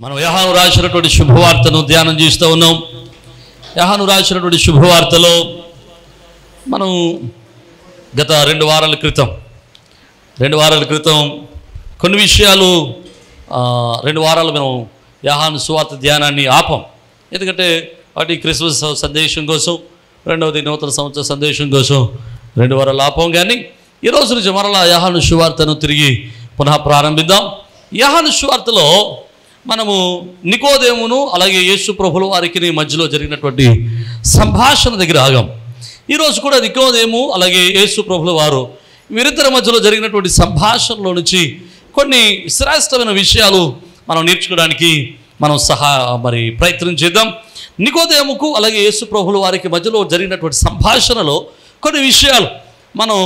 మనం యోహాను రాసినటువంటి శుభవార్తను ధ్యానం చేస్తూ ఉన్నాం. యోహాను రాసినటువంటి శుభవార్తలో మనం గత 2 వారాల క్రితం కొన్ని విషయాలు 2 వారాలు మనం యోహాను సువార్త ధ్యానాన్ని ఆపం. ఎందుకంటే వాటి క్రిస్మస్ సందేశం కోసం, రెండవది నూతన సంవత్సర సందేశం కోసం 2 వారాలు ఆపం. కానీ ఈరోజు నుంచి మరలా యోహాను సువార్తను తిరిగి పునః ప్రారంభిద్దాం. యోహాను సువార్తలో మనము నికోదేమును అలాగే యేసు ప్రభుల వారికి మధ్యలో జరిగినటువంటి సంభాషణ దగ్గర ఆగాం. ఈరోజు కూడా నికోదేము అలాగే యేసు ప్రభుల వారు వీరిద్దరి మధ్యలో జరిగినటువంటి సంభాషణలో నుంచి కొన్ని శ్రేష్టమైన విషయాలు మనం నేర్చుకోవడానికి మనం ప్రయత్నం చేద్దాం. నికోదేముకు అలాగే యేసు ప్రభుల వారికి మధ్యలో జరిగినటువంటి సంభాషణలో కొన్ని విషయాలు మనం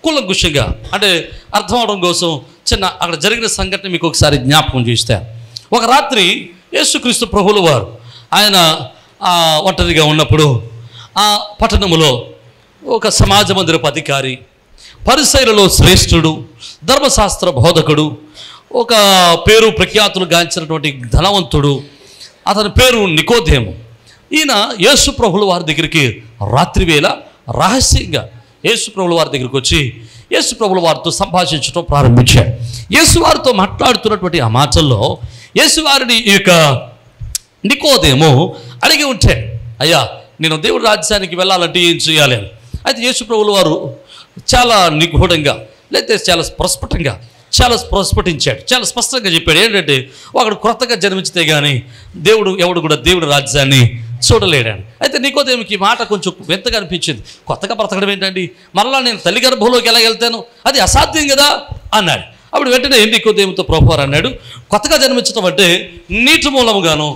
కూలంకుషంగా అంటే అర్థం అవడం కోసం అక్కడ జరిగిన సంఘటన మీకు ఒకసారి జ్ఞాపకం చేస్తాను. ఒక రాత్రి యేసుక్రీస్తు ప్రభువుల వారు ఆయన ఒంటరిగా ఉన్నప్పుడు ఆ పట్టణములో ఒక సమాజ మందిరపు అధికారి, పరిసయ్యులలో శ్రేష్ఠుడు, ధర్మశాస్త్ర బోధకుడు, ఒక పేరు ప్రఖ్యాతులు గాంచినటువంటి ధనవంతుడు, అతని పేరు నికోదేము. ఈయన యేసు ప్రభుల వారి దగ్గరికి రాత్రివేళ రహస్యంగా యేసు ప్రభుల వారి దగ్గరికి వచ్చి యేసు ప్రభుల వారితో సంభాషించడం ప్రారంభించాడు. యేసు వారితో మాట్లాడుతున్నటువంటి ఆ మాటల్లో యేసువారిని ఈ యొక్క నికోదేము అడిగి ఉంటే, అయ్యా నేను దేవుడి రాజ్యానికి వెళ్ళాలంటే ఏం చేయాలి అని. అయితే యేసు ప్రభుల వారు చాలా నిగూఢంగా లేకపోతే చాలా ప్రస్ఫుటించాడు, చాలా స్పష్టంగా చెప్పాడు. ఏంటంటే ఒకడు కొత్తగా జన్మించితే కానీ ఎవడు కూడా దేవుడి రాజ్యాన్ని చూడలేడాను. అయితే నికోదేముకి ఈ మాట కొంచెం వింతగా అనిపించింది. కొత్తగా బ్రతకడం ఏంటండి, మరలా నేను తల్లి గర్భంలోకి ఎలా వెళ్తాను, అది అసాధ్యం కదా అన్నాడు. అప్పుడు వెంటనే నికోదేముతో ప్రభువారు అన్నాడు, కొత్తగా జన్మించడం అంటే నీటి మూలముగాను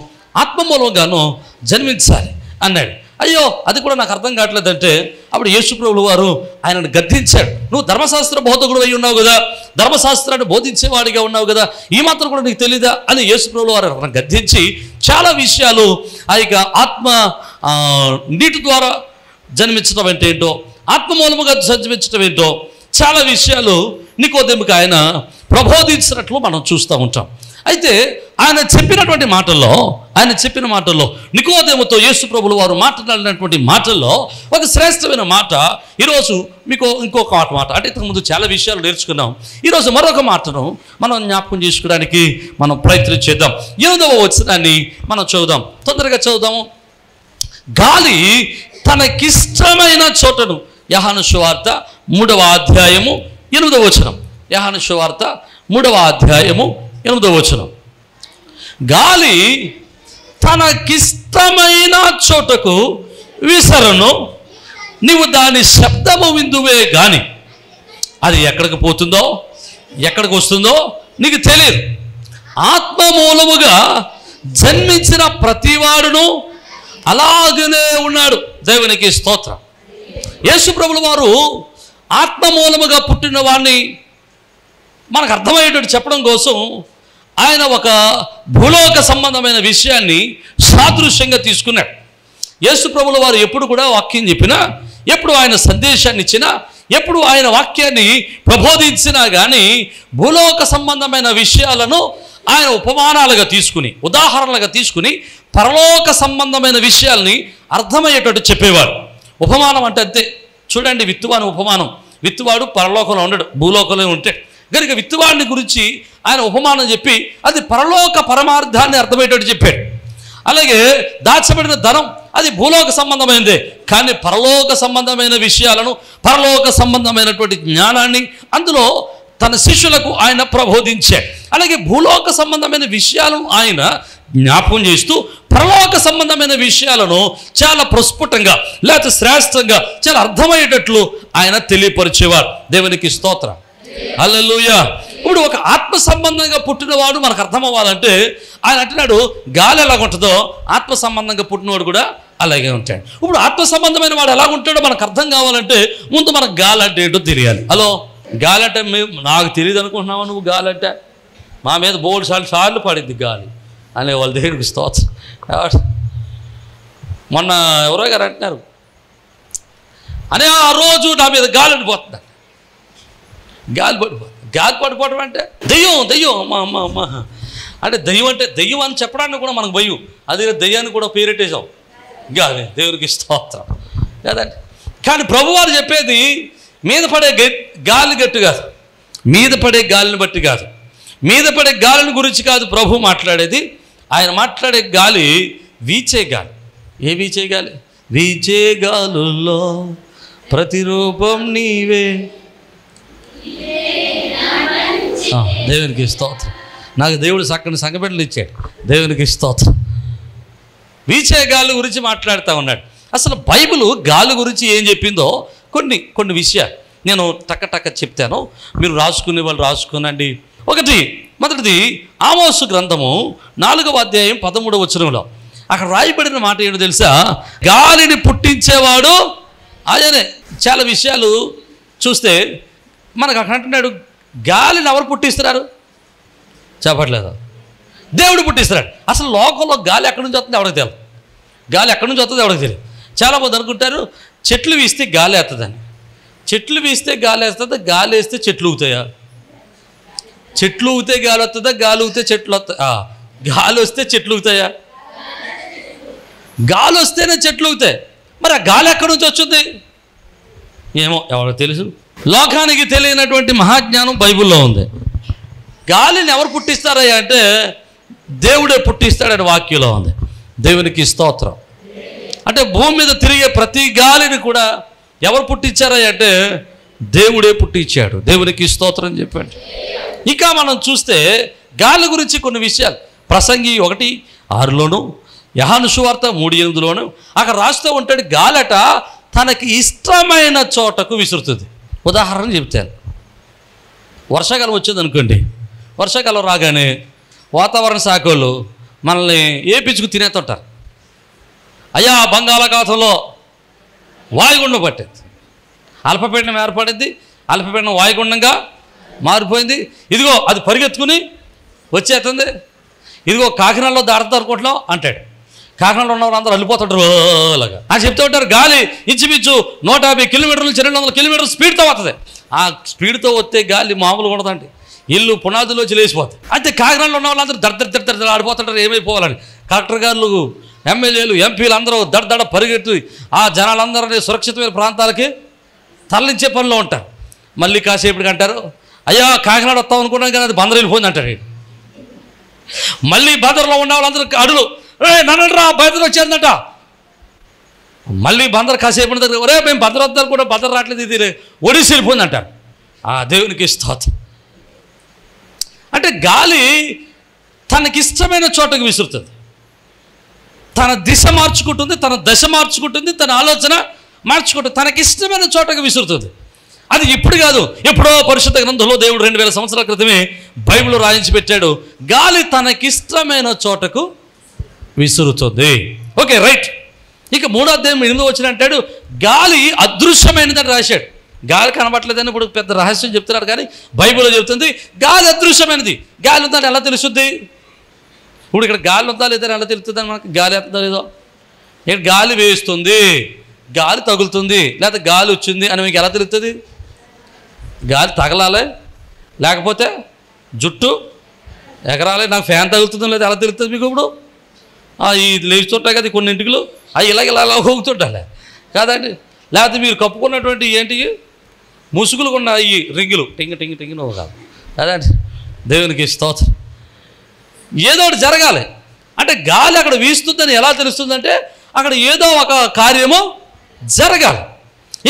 ఆత్మ మూలముగాను జన్మించాలి అన్నాడు. అయ్యో అది కూడా నాకు అర్థం కావట్లేదంటే అప్పుడు యేసు ప్రభువు వారు ఆయనను గద్దించాడు. నువ్వు ధర్మశాస్త్ర బోధకుడు అయి ఉన్నావు కదా, ధర్మశాస్త్రాన్ని బోధించేవాడిగా ఉన్నావు కదా, ఈ మాత్రం కూడా నీకు తెలీదా అని యేసు ప్రభువు వారు గద్దించి చాలా విషయాలు ఆ యొక్క ఆత్మ నీటి ద్వారా జన్మించడం అంటే ఏంటో, ఆత్మ మూలముగా జన్మించడం ఏంటో చాలా విషయాలు నికోదేముకి ఆయన ప్రబోధించినట్లు మనం చూస్తూ ఉంటాం. అయితే ఆయన చెప్పిన మాటల్లో నికోదేముతో యేసు ప్రభుల వారు మాట్లాడినటువంటి మాటల్లో ఒక శ్రేష్టమైన మాట ఈరోజు మీకు ఇంకొక మాట అంటే ఇంతకుముందు చాలా విషయాలు నేర్చుకున్నాం. ఈరోజు మరొక మాటను మనం జ్ఞాపకం చేసుకోవడానికి మనం ప్రయత్నం చేద్దాం. 8వ వచనాన్ని మనం చదువుదాం, తొందరగా చదువుదాము. గాలి తనకిష్టమైన చోటను, యోహాను సువార్త 3వ అధ్యాయము 8వ వచనం. యోహాను సువార్త 3వ అధ్యాయము 8వ వచనం. గాలి తనకిష్టమైన చోటకు విసరను, నీవు దాని శబ్దము విందువే గాని అది ఎక్కడికి పోతుందో ఎక్కడికి వస్తుందో నీకు తెలియదు. ఆత్మ మూలముగా జన్మించిన ప్రతివాడును అలాగనే ఉన్నాడు. దేవునికి స్తోత్రం. యేసు ప్రభుల వారు ఆత్మ మూలముగా పుట్టిన వాడిని మనకు అర్థమయ్యేటట్టు చెప్పడం కోసం ఆయన ఒక భూలోక సంబంధమైన విషయాన్ని సాదృశ్యంగా తీసుకున్నాడు. యేసు ప్రభుల వారు ఎప్పుడు కూడా వాక్యం చెప్పినా, ఎప్పుడు ఆయన సందేశాన్ని ఇచ్చినా, ఎప్పుడు ఆయన వాక్యాన్ని ప్రబోధించినా కానీ భూలోక సంబంధమైన విషయాలను ఆయన ఉపమానాలుగా తీసుకుని, ఉదాహరణలుగా తీసుకుని పరలోక సంబంధమైన విషయాల్ని అర్థమయ్యేటట్టు చెప్పేవారు. ఉపమానం అంటే అంతే. చూడండి, విత్తువాని ఉపమానం. విత్తువాడు పరలోకంలో ఉండడు, భూలోకంలో ఉంటే కనుక విత్తువాడిని గురించి ఆయన ఉపమానం చెప్పి అది పరలోక పరమార్థాన్ని అర్థమయ్యేటట్టు చెప్పాడు. అలాగే దాచబడిన ధనం అది భూలోక సంబంధమైనదే, కానీ పరలోక సంబంధమైన విషయాలను, పరలోక సంబంధమైనటువంటి జ్ఞానాన్ని అందులో తన శిష్యులకు ఆయన ప్రబోధించాడు. అలాగే భూలోక సంబంధమైన విషయాలను ఆయన జ్ఞాపకం చేస్తూ పరలోక సంబంధమైన విషయాలను చాలా ప్రస్ఫుటంగా లేకపోతే శ్రేష్టంగా చాలా అర్థమయ్యేటట్లు ఆయన తెలియపరిచేవారు. దేవునికి స్తోత్రం, హల్లెలూయా. ఇప్పుడు ఒక ఆత్మ సంబంధంగా పుట్టినవాడు మనకు అర్థం అవ్వాలంటే ఆయన అంటున్నాడు, గాలి ఎలాగుంటుందో ఆత్మ సంబంధంగా పుట్టినవాడు కూడా అలాగే ఉంటాడు. ఇప్పుడు ఆత్మ సంబంధమైన వాడు ఎలా ఉంటాడో మనకు అర్థం కావాలంటే ముందు మనకు గాలి అంటే ఏంటో తెలియాలి. హలో, గాలి అంటే నాకు తెలియదు అనుకుంటున్నావా నువ్వు? గాలి అంటే మా మీద బోల్డ్ సార్లు పడింది గాలి అనే వాళ్ళ దేవుడికి స్తోత్రం. మొన్న ఎవరో గారు అంటున్నారు, అనే ఆ రోజు నా మీద గాలి పడిపోతున్నాడు. గాలి పడిపోతుంది. గాలి పడిపోవడం అంటే దెయ్యం అమ్మ అంటే దెయ్యం అని చెప్పడానికి కూడా మనకు భయం. అదే దెయ్యాన్ని కూడా పేరెట్టేసాం గాలి. దేవునికి స్తోత్రం కదండి. కానీ ప్రభువారు చెప్పేది మీద పడే గాలి గట్టు కాదు, మీద పడే గాలిని బట్టి కాదు, మీద పడే గాలిని గురించి కాదు ప్రభు మాట్లాడేది. ఆయన మాట్లాడే గాలి వీచే గాలి. ఏ వీచే గాలి? వీచే గాలుల్లో ప్రతిరూపం నీవే. దేవునికి స్తోత్రం. నాకు దేవుడు చక్కని సంఘబిడ్డలు ఇచ్చాడు. దేవునికి స్తోత్రం. వీచే గాలి గురించి మాట్లాడుతూ ఉన్నాడు. అసలు బైబిల్ గాలి గురించి ఏం చెప్పిందో కొన్ని విషయాలు నేను టక్క చెప్తాను. మీరు రాసుకునే వాళ్ళు రాసుకునండి. మొదటిది ఆమోసు గ్రంథము 4వ అధ్యాయం 13వ వచనంలో అక్కడ రాయబడిన మాట ఏంటో తెలుసా? గాలిని పుట్టించేవాడు ఆయనే. చాలా విషయాలు చూస్తే మనకు అక్కడ అంటున్నాడు, గాలిని ఎవరు పుట్టిస్తున్నారు? చెప్పట్లేదు, దేవుడు పుట్టిస్తున్నాడు. అసలు లోకంలో గాలి ఎక్కడి నుంచి వస్తుంది ఎవరికి తెలియదు. గాలి ఎక్కడి నుంచి వస్తుంది ఎవరికి తెలియదు. చాలామంది అనుకుంటారు చెట్లు వీస్తే గాలి వేస్తుందని. చెట్లు వీస్తే గాలి వేస్తుందా? గాలి వేస్తే చెట్లు ఊగుతాయా? చెట్లు ఊగితే గాలి వస్తుందా? గాలి ఊగితే చెట్లు వస్తాయా? గాలి వస్తే చెట్లు ఊగుతాయా? గాలి వస్తేనే చెట్లు ఊగుతాయి. మరి ఆ గాలి ఎక్కడి నుంచి వచ్చింది ఏమో ఎవరికి తెలుసు. లోకానికి తెలియనటువంటి మహాజ్ఞానం బైబిల్లో ఉంది. గాలిని ఎవరు పుట్టిస్తారయ్యా అంటే దేవుడే పుట్టిస్తాడని వాక్యంలో ఉంది. దేవునికి స్తోత్రం. అంటే భూమి మీద తిరిగే ప్రతి గాలిని కూడా ఎవరు పుట్టించారయ్యా అంటే దేవుడే పుట్టించాడు. దేవునికి స్తోత్రం చెప్పండి. ఇక మనం చూస్తే గాలి గురించి కొన్ని విషయాలు ప్రసంగి 1:6లోను యోహాను సువార్త 3:8లోను అక్కడ రాస్తూ ఉంటాడు, గాలట తనకి ఇష్టమైన చోటకు విసురుతుంది. ఉదాహరణ చెప్తాను. వర్షాకాలం వచ్చింది అనుకోండి. వర్షాకాలం రాగానే వాతావరణ శాఖలు మనల్ని ఏపించుకు తినేస్తుంటారు. అయ్యా బంగాళాఖాతంలో వాయుగుండం పట్టింది, అల్పపీడనం ఏర్పడింది, అల్పపీడనం వాయుగుండంగా మారిపోయింది. ఇదిగో అది పరిగెత్తుకుని వచ్చేస్తుంది. ఇదిగో కాకినాడలో దాడుతా అనుకుంటున్నాం అంటాడు. కాకినాడలో ఉన్న వాళ్ళందరూ వెళ్ళిపోతుంటారు అలాగా అని చెప్తూ ఉంటారు. గాలి ఇంచుమించు 150 కిలోమీటర్లు 200 కిలోమీటర్ల స్పీడ్తో వస్తుంది. ఆ స్పీడ్తో వస్తే గాలి మామూలుగా ఉండదండి. ఇల్లు పునాదులోంచి లేచిపోతుంది. అయితే కాకినాడలో ఉన్న వాళ్ళందరూ దడ ఆడిపోతుంటారు ఏమైపోవాలని. కలెక్టర్ గారు, ఎమ్మెల్యేలు, ఎంపీలు అందరూ దడ పరిగెత్తి ఆ జనాలందరినీ సురక్షితమైన ప్రాంతాలకి తరలించే పనిలో ఉంటారు. మళ్ళీ కాసేపటికి అంటారు, అయ్యా కాకినాడ వస్తాం అనుకున్నాం కానీ అది బందరు వెళ్ళిపోయింది అంటారు. మళ్ళీ బందర్లో ఉన్న వాళ్ళందరూ అడుగు నన్నంటరా బందరు వచ్చేందట. మళ్ళీ బందరు కాసేపు దగ్గర ఒరే మేము బందరు వద్దారు కూడా బందరు రావట్లేదు, ఇది ఒడిసి వెళ్ళిపోయింది అంటారు. ఆ దేవునికి స్తోత్రం. అంటే గాలి తనకిష్టమైన చోటకు విసురుతుంది. తన దిశ మార్చుకుంటుంది, తన దశ మార్చుకుంటుంది, తన ఆలోచన మార్చుకుంటుంది. తనకిష్టమైన చోటకు విసురుతుంది. అది ఇప్పుడు కాదు, ఎప్పుడో పరిశుద్ధ గ్రంథంలో దేవుడు 2000 సంవత్సరాల క్రితమే బైబిల్లో రాయించి పెట్టాడు. గాలి తనకిష్టమైన చోటకు విసురుతుంది. Okay right. ఇక 3వ అధ్యాయం 8వ వచనం అంటాడు, గాలి అదృశ్యమైనదని రాశాడు. గాలి కనబట్టలేదని ఇప్పుడు పెద్ద రహస్యం చెప్తున్నారు, కానీ బైబిల్లో చెప్తుంది గాలి అదృశ్యమైనది. గాలి ఉందని ఎలా తెలుస్తుంది? ఇప్పుడు ఇక్కడ గాలి ఉందా లేదని ఎలా తెలుస్తుందని మనకి? గాలి వస్తుందా లేదో? ఇక్కడ గాలి వేస్తుంది, గాలి తగులుతుంది, లేకపోతే గాలి వచ్చింది అని మీకు ఎలా తెలుస్తుంది? గాలి తగలాలి, లేకపోతే జుట్టు ఎగరాలి. నాకు ఫ్యాన్ తగులుతుందో లేదా ఎలా తెలుస్తుంది మీకు? ఇప్పుడు ఈ లేచుతుంటాయి కదా కొన్నింటికి, అవి ఇలా హోగుతుంటాలి కాదండి. లేకపోతే మీరు కప్పుకున్నటువంటి ఏంటి ముసుగులు ఉన్న ఈ రింగులు టింగ్ టింగ్ టింగ్ నవ్వు కాదు కాదండి. దేవునికి స్తోత్రం. ఏదో ఒకటి జరగాలి. అంటే గాలి అక్కడ వీస్తుందని ఎలా తెలుస్తుందంటే అక్కడ ఏదో ఒక కార్యము జరగాలి.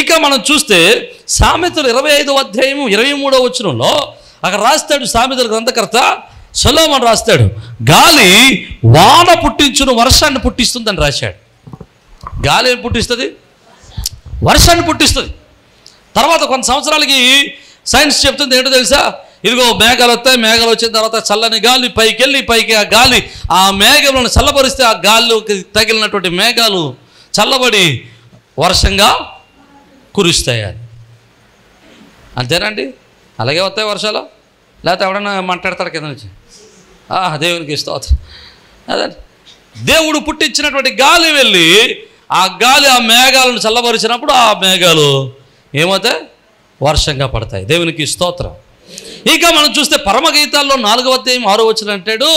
ఇక మనం చూస్తే సామెతలు 25వ అధ్యాయము 23వ వచనంలో అక్కడ రాస్తాడు సామెతల గ్రంథకర్త సొలొమోను రాస్తాడు, గాలి వాన పుట్టించును వర్షాన్ని పుట్టిస్తుందని రాశాడు. గాలి ఏం పుట్టిస్తుంది? వర్షాన్ని పుట్టిస్తుంది. తర్వాత కొంత సంవత్సరాలకి సైన్స్ చెప్తుంది ఏంటో తెలుసా? ఇదిగో మేఘాలు వస్తాయి, మేఘాలు వచ్చిన తర్వాత చల్లని గాలి పైకి ఆ గాలి ఆ మేఘములను చల్లబరిస్తే ఆ గాలికి తగిలినటువంటి మేఘాలు చల్లబడి వర్షంగా కురుస్తాయి. అంతేనండి. అలాగే వస్తాయి వర్షాలు. లేకపోతే ఎవడన్నా మాట్లాడతాడు కింద నుంచి. దేవునికి స్తోత్రం. అదే దేవుడు పుట్టించినటువంటి గాలి వెళ్ళి ఆ గాలి ఆ మేఘాలను చల్లబరిచినప్పుడు ఆ మేఘాలు ఏమవుతాయి? వర్షంగా పడతాయి. దేవునికి స్తోత్రం. ఇక మనం చూస్తే పరమగీతాల్లో 4వ అధ్యాయం 6వ వచనం అంటాడు,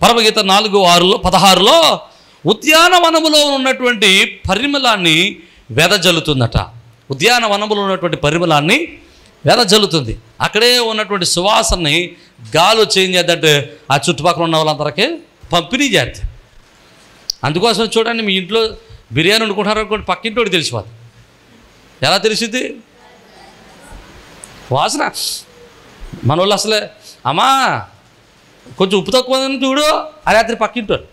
పరమగీత 4:16లో ఉద్యానవనములో ఉన్నటువంటి పరిమళాన్ని వెదజల్లుతుందట. ఉద్యానవనములో ఉన్నటువంటి పరిమళాన్ని వెదజల్లుతుంది. అక్కడే ఉన్నటువంటి సువాసనని గాలి వచ్చి ఏం చేద్దంటే ఆ చుట్టుపక్కల ఉన్న వాళ్ళందరికీ పంపిణీ చేస్తుంది. అందుకోసం చూడండి, మీ ఇంట్లో బిర్యానీ వండుకుంటారు అనుకోండి, పక్కింటోడు తెలిసిపోదు. ఎలా తెలిసింది? వాసన. మన వాళ్ళు అసలే అమ్మా కొంచెం ఉప్పు తక్కువ చూడు ఆ రాత్రి పక్కింటోడు.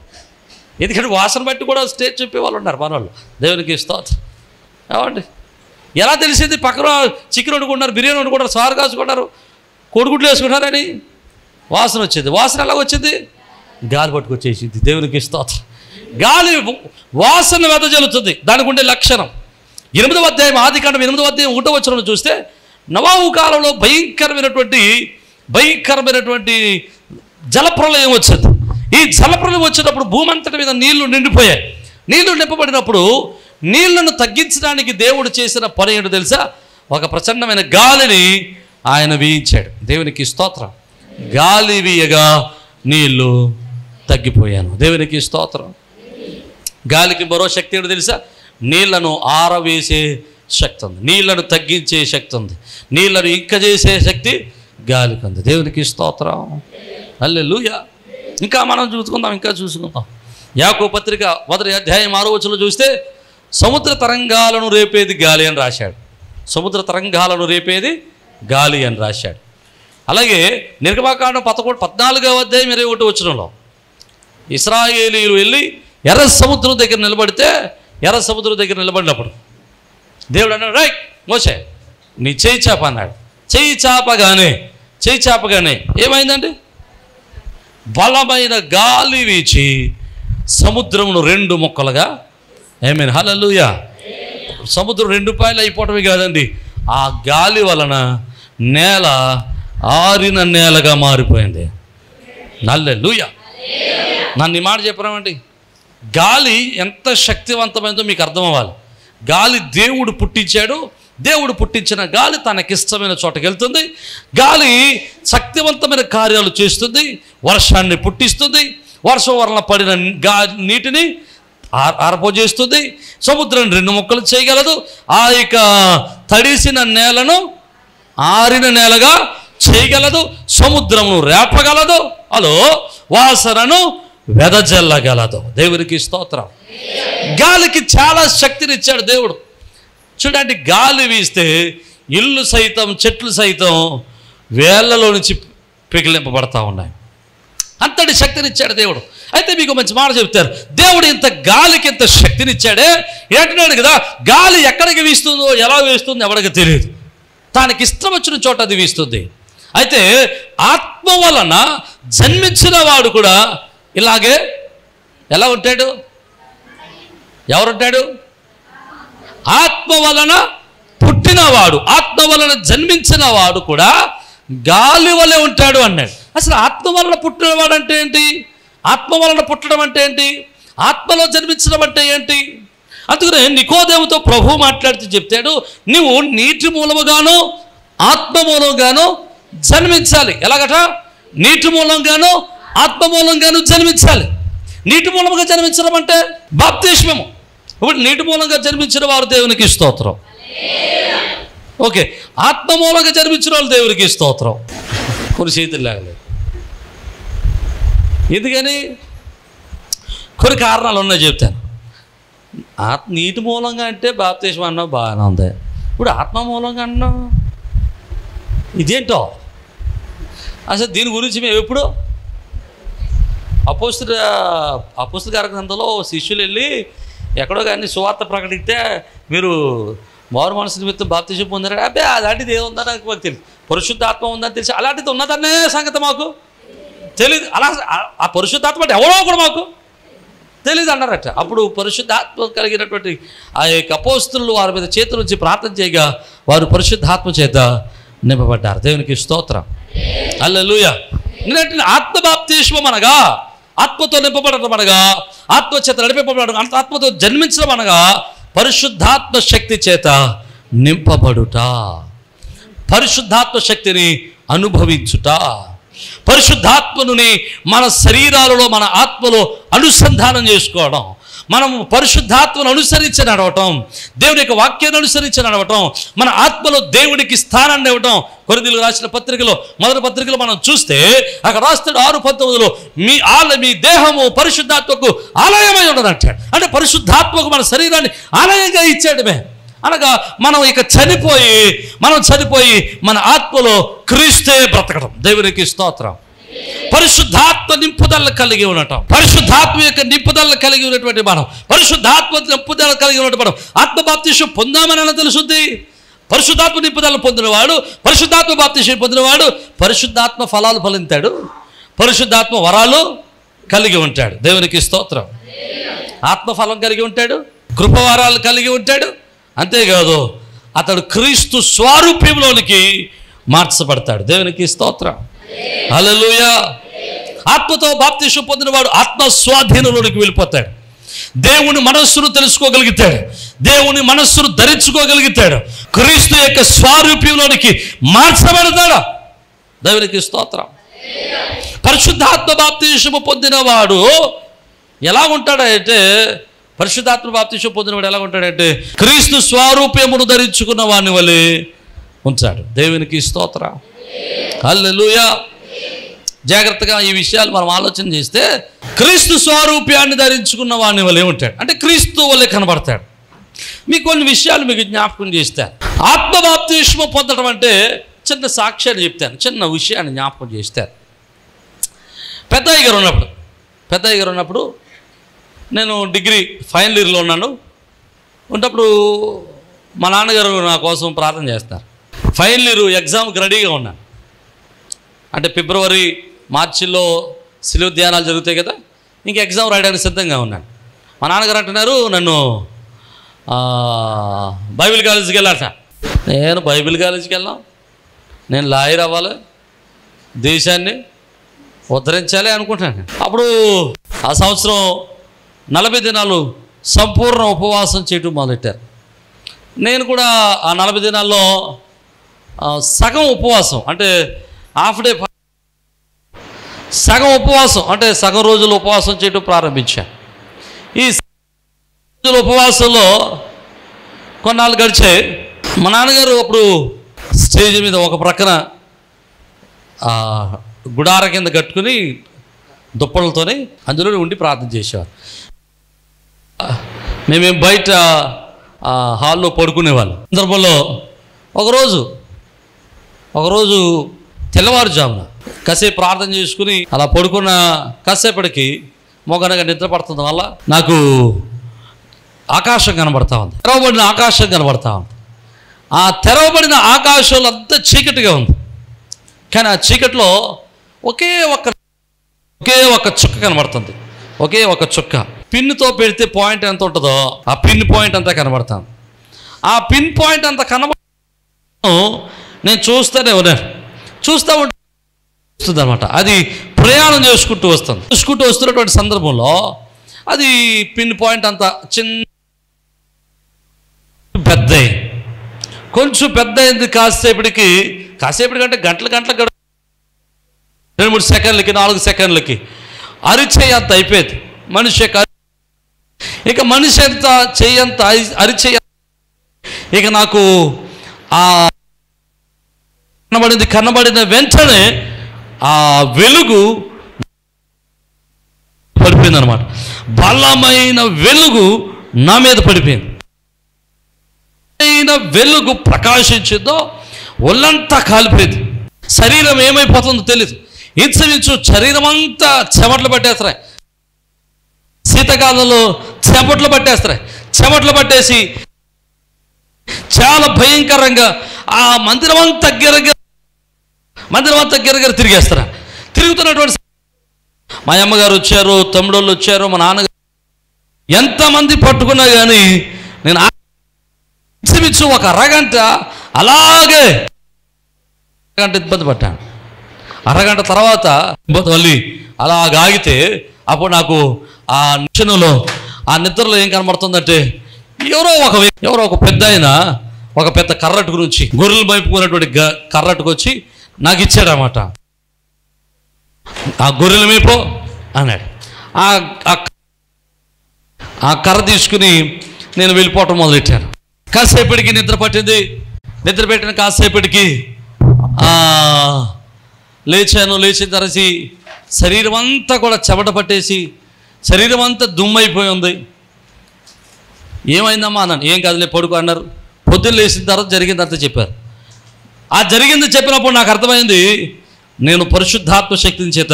ఎందుకంటే వాసన బట్టి కూడా స్టేజ్ చెప్పేవాళ్ళు ఉన్నారు మన వాళ్ళు. దేవునికి స్తోత్రం. ఏమండి ఎలా తెలిసింది? పక్కన చికెన్ వండుకుంటున్నారు, బిర్యానీ వండుకుంటారు, సారు కాసుకుంటారు, కోడిగుడ్లు వేసుకుంటారని వాసన వచ్చింది. వాసన ఎలాగ వచ్చింది? గాలి పట్టుకొచ్చేసింది. దేవునికి స్తోత్రం. గాలి వాసన వెదజల్లుతుంది. దానికి ఉండే లక్షణం 8వ అధ్యాయం ఆదికాండం 8వ అధ్యాయం 1వ వచనం చూస్తే నోవహు కాలంలో భయంకరమైనటువంటి జలప్రలయం వచ్చింది. ఈ జలప్రలయం వచ్చినప్పుడు భూమంతటి మీద నీళ్లు నిండిపోయాయి. నీళ్లు నింపబడినప్పుడు నీళ్లను తగ్గించడానికి దేవుడు చేసిన పని ఏంటో తెలుసా? ఒక ప్రచండమైన గాలిని ఆయన వీయించాడు. దేవునికి స్తోత్రం. గాలి వీయగా నీళ్లు తగ్గిపోయాను. దేవునికి స్తోత్రం. గాలికి మరో శక్తి ఏంటో తెలుసా? నీళ్లను ఆరవేసే శక్తి ఉంది, నీళ్లను తగ్గించే శక్తి ఉంది, నీళ్లను ఇంకజేసే శక్తి గాలికి ఉంది. దేవునికి స్తోత్రం. హల్లెలూయా. ఇంకా మనం చూసుకుందాం. యాకోబు పత్రిక 1వ అధ్యాయం 6వ వచనంలో చూస్తే సముద్ర తరంగాలను రేపేది గాలి అని రాశాడు. సముద్ర తరంగాలను రేపేది గాలి అని రాశాడు. అలాగే నిర్గమకాండం 14వ అధ్యాయం 21వ వచనంలో ఇశ్రాయేలీయులు వెళ్ళి ఎర్ర సముద్రం దగ్గర నిలబడినప్పుడు దేవుడు అన్నాడు, రైట్ మోసే నీ చేయి చాప అన్నాడు. చేయి చాపగానే ఏమైందండి? బలమైన గాలి వీచి సముద్రమును 2 ముక్కలుగా. ఆమేన్. హల్లెలూయా. సముద్రం 2 పాయలు అయిపోవటమే కాదండి, ఆ గాలి వలన నేల ఆరిన నేలగా మారిపోయింది. హల్లెలూయా. నన్ను ఈ మాట చెప్పరామండి. గాలి ఎంత శక్తివంతమైందో మీకు అర్థం అవ్వాలి. గాలి దేవుడు పుట్టించాడు. దేవుడు పుట్టించిన గాలి తనకిష్టమైన చోటకి వెళ్తుంది. గాలి శక్తివంతమైన కార్యాలు చేస్తుంది. వర్షాన్ని పుట్టిస్తుంది. వర్షం వలన పడిన నీటిని ఆరపోజేస్తుంది. సముద్రం 2 ముక్కలు చేయగలదు. ఆ యొక్క తడిసిన నేలను ఆరిన నేలగా చేయగలదు. సముద్రమును రేపగలదు. వాసనను వెదజల్లగలదు. దేవునికి స్తోత్రం. గాలికి చాలా శక్తినిచ్చాడు దేవుడు. చూడండి, గాలి వీస్తే ఇల్లు సైతం చెట్లు సైతం వేళ్లలో నుంచి పిగిలింపబడతా ఉన్నాయి. అంతటి శక్తినిచ్చాడు దేవుడు. అయితే మీకు మంచి మాట చెప్తారు, దేవుడు ఇంత గాలికి ఇంత శక్తినిచ్చాడే ఏంటన్నాడు కదా, గాలి ఎక్కడికి వీస్తుందో ఎలా వీస్తుందో ఎవరికి తెలియదు. తనకి ఇష్టం వచ్చిన చోట అది వీస్తుంది. అయితే ఆత్మ వలన జన్మించిన వాడు కూడా ఇలాగే ఎలా ఉంటాడు? ఎవరుంటాడు? ఆత్మ వలన పుట్టినవాడు, ఆత్మ వలన జన్మించిన వాడు కూడా గాలి వలె ఉంటాడు అన్నాడు. అసలు ఆత్మ వలన పుట్టినవాడు అంటే ఏంటి? ఆత్మ వలన పుట్టడం అంటే ఏంటి? ఆత్మలో జన్మించడం అంటే ఏంటి? అందుకనే నికోదేముతో ప్రభువు మాట్లాడుతూ చెప్తాడు, నువ్వు నీటి మూలముగాను ఆత్మ మూలంగాను జన్మించాలి. ఎలాగట? నీటి మూలంగాను ఆత్మ మూలంగాను జన్మించాలి. నీటి మూలంగా జన్మించడం అంటే బాప్తిస్మము. ఇప్పుడు నీటి మూలంగా జన్మించిన వారు దేవునికి స్తోత్రం. ఓకే, ఆత్మ మూలంగా జన్మించిన వాళ్ళు దేవునికి స్తోత్రం. కొన్ని చేతులు లాగలేదు. ఎందుకని? కొన్ని కారణాలు ఉన్నాయి, చెప్తాను. నీటి మూలంగా అంటే బాప్తిస్మం అన్నావు, బాగానే ఉంది. ఇప్పుడు ఆత్మ మూలంగా అన్నావు, ఇదేంటో అసలు దీని గురించి మేము ఎప్పుడు అపోస్తల గ్రంథంలో శిష్యులు వెళ్ళి ఎక్కడో కానీ సువార్త ప్రకటిస్తే మీరు మారు మనసు నిమిత్తం బాప్తిస్మం పొందారు. అబ్బే అలాంటిది ఏముందని మాకు తెలియదు. పరిశుద్ధాత్మ ఉందని తెలిసి అలాంటిది ఉన్నదనే సంగతి మాకు తెలియదు. అలా ఆ పరిశుద్ధాత్మ అంటే ఎవరో కూడా మాకు తెలియదు అన్నారట. అప్పుడు పరిశుద్ధాత్మ కలిగినటువంటి ఆ యొక్క అపోస్తలులు వారి మీద చేతుల నుంచి ప్రార్థన చేయగా వారు పరిశుద్ధాత్మ చేత నింపబడ్డారు. దేవునికి స్తోత్రం. హల్లెలూయా. ఎందుకంటే ఆత్మ బాప్తిస్మం అనగా ఆత్మతో నింపబడటం అనగా ఆత్మ చేత నడిపింపబడడం, ఆత్మతో జన్మించడం అనగా పరిశుద్ధాత్మ శక్తి చేత నింపబడుట, పరిశుద్ధాత్మ శక్తిని అనుభవించుట. పరిశుద్ధాత్మని మన శరీరాలలో మన ఆత్మలో అనుసంధానం చేసుకోవడం, మనము పరిశుద్ధాత్మను అనుసరించి నడవటం, దేవుని యొక్క వాక్యాన్ని అనుసరించి నడవటం, మన ఆత్మలో దేవుడికి స్థానాన్ని ఇవ్వటం. కొరింథీయులకు రాసిన పత్రికలో మొదటి పత్రికలో మనం చూస్తే అక్కడ రాస్తాడు 6:19 మీ దేహము పరిశుద్ధాత్మకు ఆలయమై ఉండదంటాడు. అంటే పరిశుద్ధాత్మకు మన శరీరాన్ని ఆలయంగా ఇచ్చాడమే. అనగా మనం చనిపోయి మన ఆత్మలో క్రీస్తే బ్రతకడం. దేవునికి స్తోత్రం. పరిశుద్ధాత్మ నింపుదల కలిగి ఉండటం, పరిశుద్ధాత్మ యొక్క నింపుదల కలిగి ఉన్నటువంటి మనం, పరిశుద్ధాత్మ నింపుదల కలిగి ఉన్నటువంటి మనం ఆత్మ బాప్తిసం పొందామని తెలుసుద్ది. పరిశుద్ధాత్మ నింపుదల పొందినవాడు, పరిశుద్ధాత్మ బాప్తిసం పొందినవాడు పరిశుద్ధాత్మ ఫలాలు ఫలింతాడు, పరిశుద్ధాత్మ వరాలు కలిగి ఉంటాడు. దేవునికి స్తోత్రం. ఆత్మఫలం కలిగి ఉంటాడు, కృపవరాలు కలిగి ఉంటాడు. అంతేకాదు అతడు క్రీస్తు స్వరూపంలోనికి మార్చబడతాడు. దేవునికి స్తోత్రం. హల్లెలూయా. ఆత్మతో బాప్తిసం పొందినవాడు ఆత్మ స్వాధీనంలోనికి వెళ్ళిపోతాడు. దేవుని మనస్సును తెలుసుకోగలుగుతాడు, దేవుని మనస్సును ధరించుకోగలుగుతాడు, క్రీస్తు యొక్క స్వరూపంలోనికి మార్చబడతాడు. దేవునికి స్తోత్రం. పరిశుద్ధాత్మ బాప్తిసము పొందినవాడు ఎలా ఉంటాడంటే, పరిశుద్ధాత్మ బాప్తిసం పొందినవాడు ఎలా ఉంటాడంటే క్రీస్తు స్వరూపమును ధరించుకున్న వాని వలె ఉంటాడు. దేవునికి స్తోత్రం. హల్లెలూయా. జాగ్రత్తగా ఈ విషయాలు మనం ఆలోచన చేస్తే క్రీస్తు స్వరూపాన్ని ధరించుకున్న వాని వలె ఉంటాడు, అంటే క్రీస్తు వలె కనబడతాడు. మీకు కొన్ని విషయాలు మీకు జ్ఞాపకం చేస్తాను. ఆత్మ బాప్తిస్మం పొందడం అంటే చిన్న సాక్ష్యాన్ని చెప్తాను, చిన్న విషయాన్ని జ్ఞాపకం చేస్తాను. పెద్దయ్య గారు ఉన్నప్పుడు నేను డిగ్రీ ఫైనల్ ఇయర్లో ఉన్నప్పుడు మా నాన్నగారు నా కోసం ప్రార్థన చేస్తారు. ఫైనల్ ఇయర్ ఎగ్జామ్కి రెడీగా ఉన్నాను. అంటే ఫిబ్రవరి మార్చిలో సిలువ ధ్యానాలు జరుగుతాయి కదా, ఇంక ఎగ్జామ్ రాయడానికి సిద్ధంగా ఉన్నాను. మా నాన్నగారు అంటున్నారు నన్ను బైబిల్ కాలేజీకి వెళ్ళాట. నేను బైబిల్ కాలేజీకి వెళ్ళాం, నేను లాయర్ అవ్వాలి, దేశాన్ని ఉద్ధరించాలి అనుకుంటున్నాను. అప్పుడు ఆ సంవత్సరం 40 దినాలు సంపూర్ణ ఉపవాసం చేయటం మొదలెట్టారు. నేను కూడా ఆ 40 దినాల్లో సగం ఉపవాసం, అంటే హాఫ్ డే, సగం ఉపవాసం అంటే సగం రోజులు ఉపవాసం చేయటం ప్రారంభించాను. ఈ రోజుల ఉపవాసంలో కొన్నాళ్ళు గడిచాయి. మా నాన్నగారు అప్పుడు స్టేజ్ మీద ఒక ప్రక్కన గుడార కింద కట్టుకుని దుప్పలతోనే అందులో ఉండి ప్రార్థన చేసేవారు. మేమేం బయట హాల్లో పడుకునేవాళ్ళం. సందర్భంలో ఒకరోజు తెల్లవారుజామున కాసేపు ప్రార్థన చేసుకుని అలా పడుకున్న కాసేపటికి మొగనగా నిద్ర పడుతుంది వల్ల నాకు ఆకాశం కనబడతా ఉంది, తెరవబడిన ఆకాశం కనబడతా ఉంది. ఆ తెరవబడిన ఆకాశంలో అంతా చీకటిగా ఉంది. కానీ ఆ చీకటిలో ఒకే ఒక్క చుక్క కనబడుతుంది, ఒకే ఒక చుక్క. పిన్నుతో పెడితే పాయింట్ ఎంత ఉంటుందో ఆ పిన్ పాయింట్ అంతా కనబడతాను. ఆ పిన్ పాయింట్ అంతా నేను చూస్తూనే ఉన్నాను. చూస్తూ ఉంటుంది అనమాట. అది ప్రయాణం చేసుకుంటూ వస్తున్నటువంటి సందర్భంలో అది పిన్ పాయింట్ అంతా కొంచెం పెద్ద అయింది. కాసేపటికంటే గంటల 2-3 సెకండ్లకి 4 సెకండ్లకి అరిచేయి అంత అయిపోయింది. మనిషి ఎంత చెయ్యంత అరిచేయి. ఇక నాకు ఆ కనబడిన వెంటనే ఆ వెలుగు పడిపోయింది అనమాట. బలమైన వెలుగు నా మీద పడిపోయింది. వెలుగు ప్రకాశించిందో ఒళ్ళంతా కాలిపోయింది. శరీరం ఏమైపోతుందో తెలియదు. ఇంచుమించు శరీరం అంతా చెమట్లు పట్టేస్తాయి. శీతకాలంలో చెమట్లు పట్టేసి చాలా భయంకరంగా ఆ మందిరం అంతా గిరగిర తిరిగేస్తారా. తిరుగుతున్నటువంటి మా అమ్మగారు వచ్చారు, తమ్ముడోళ్ళు వచ్చారు, మా నాన్నగారు, ఎంతమంది పట్టుకున్నా కానీ నేను ఇంచుమించు ఒక అరగంట అలాగే ఇబ్బంది పడ్డాను. అరగంట తర్వాత మళ్ళీ అలాగాగితే అప్పుడు నాకు ఆ నిశ్చనంలో ఆ నిద్రలో ఏం కనబడుతుందంటే ఎవరో ఒక పెద్ద ఆయన ఒక పెద్ద కర్రటుకు నుంచి గొర్రెలు వైపుకున్నటువంటి కర్రటుకు వచ్చి నాకు ఇచ్చాడన్నమాట. ఆ గొర్రెల మేపో అన్నాడు. ఆ కర్ర తీసుకుని నేను వెళ్ళిపోవటం మొదలెట్టాను. కాసేపటికి నిద్ర పట్టింది. నిద్ర పెట్టిన కాసేపటికి లేచాను. లేచిన తరచి శరీరం అంతా కూడా చెమట పట్టేసి శరీరం అంతా దుమ్మైపోయి ఉంది. ఏమైందమ్మా అన్నాను. ఏం కాదులే పడుకో అన్నారు. పొద్దున్న లేచిన తర్వాత జరిగిందంతా చెప్పారు. ఆ జరిగింది చెప్పినప్పుడు నాకు అర్థమైంది, నేను పరిశుద్ధాత్మ శక్తిని చేత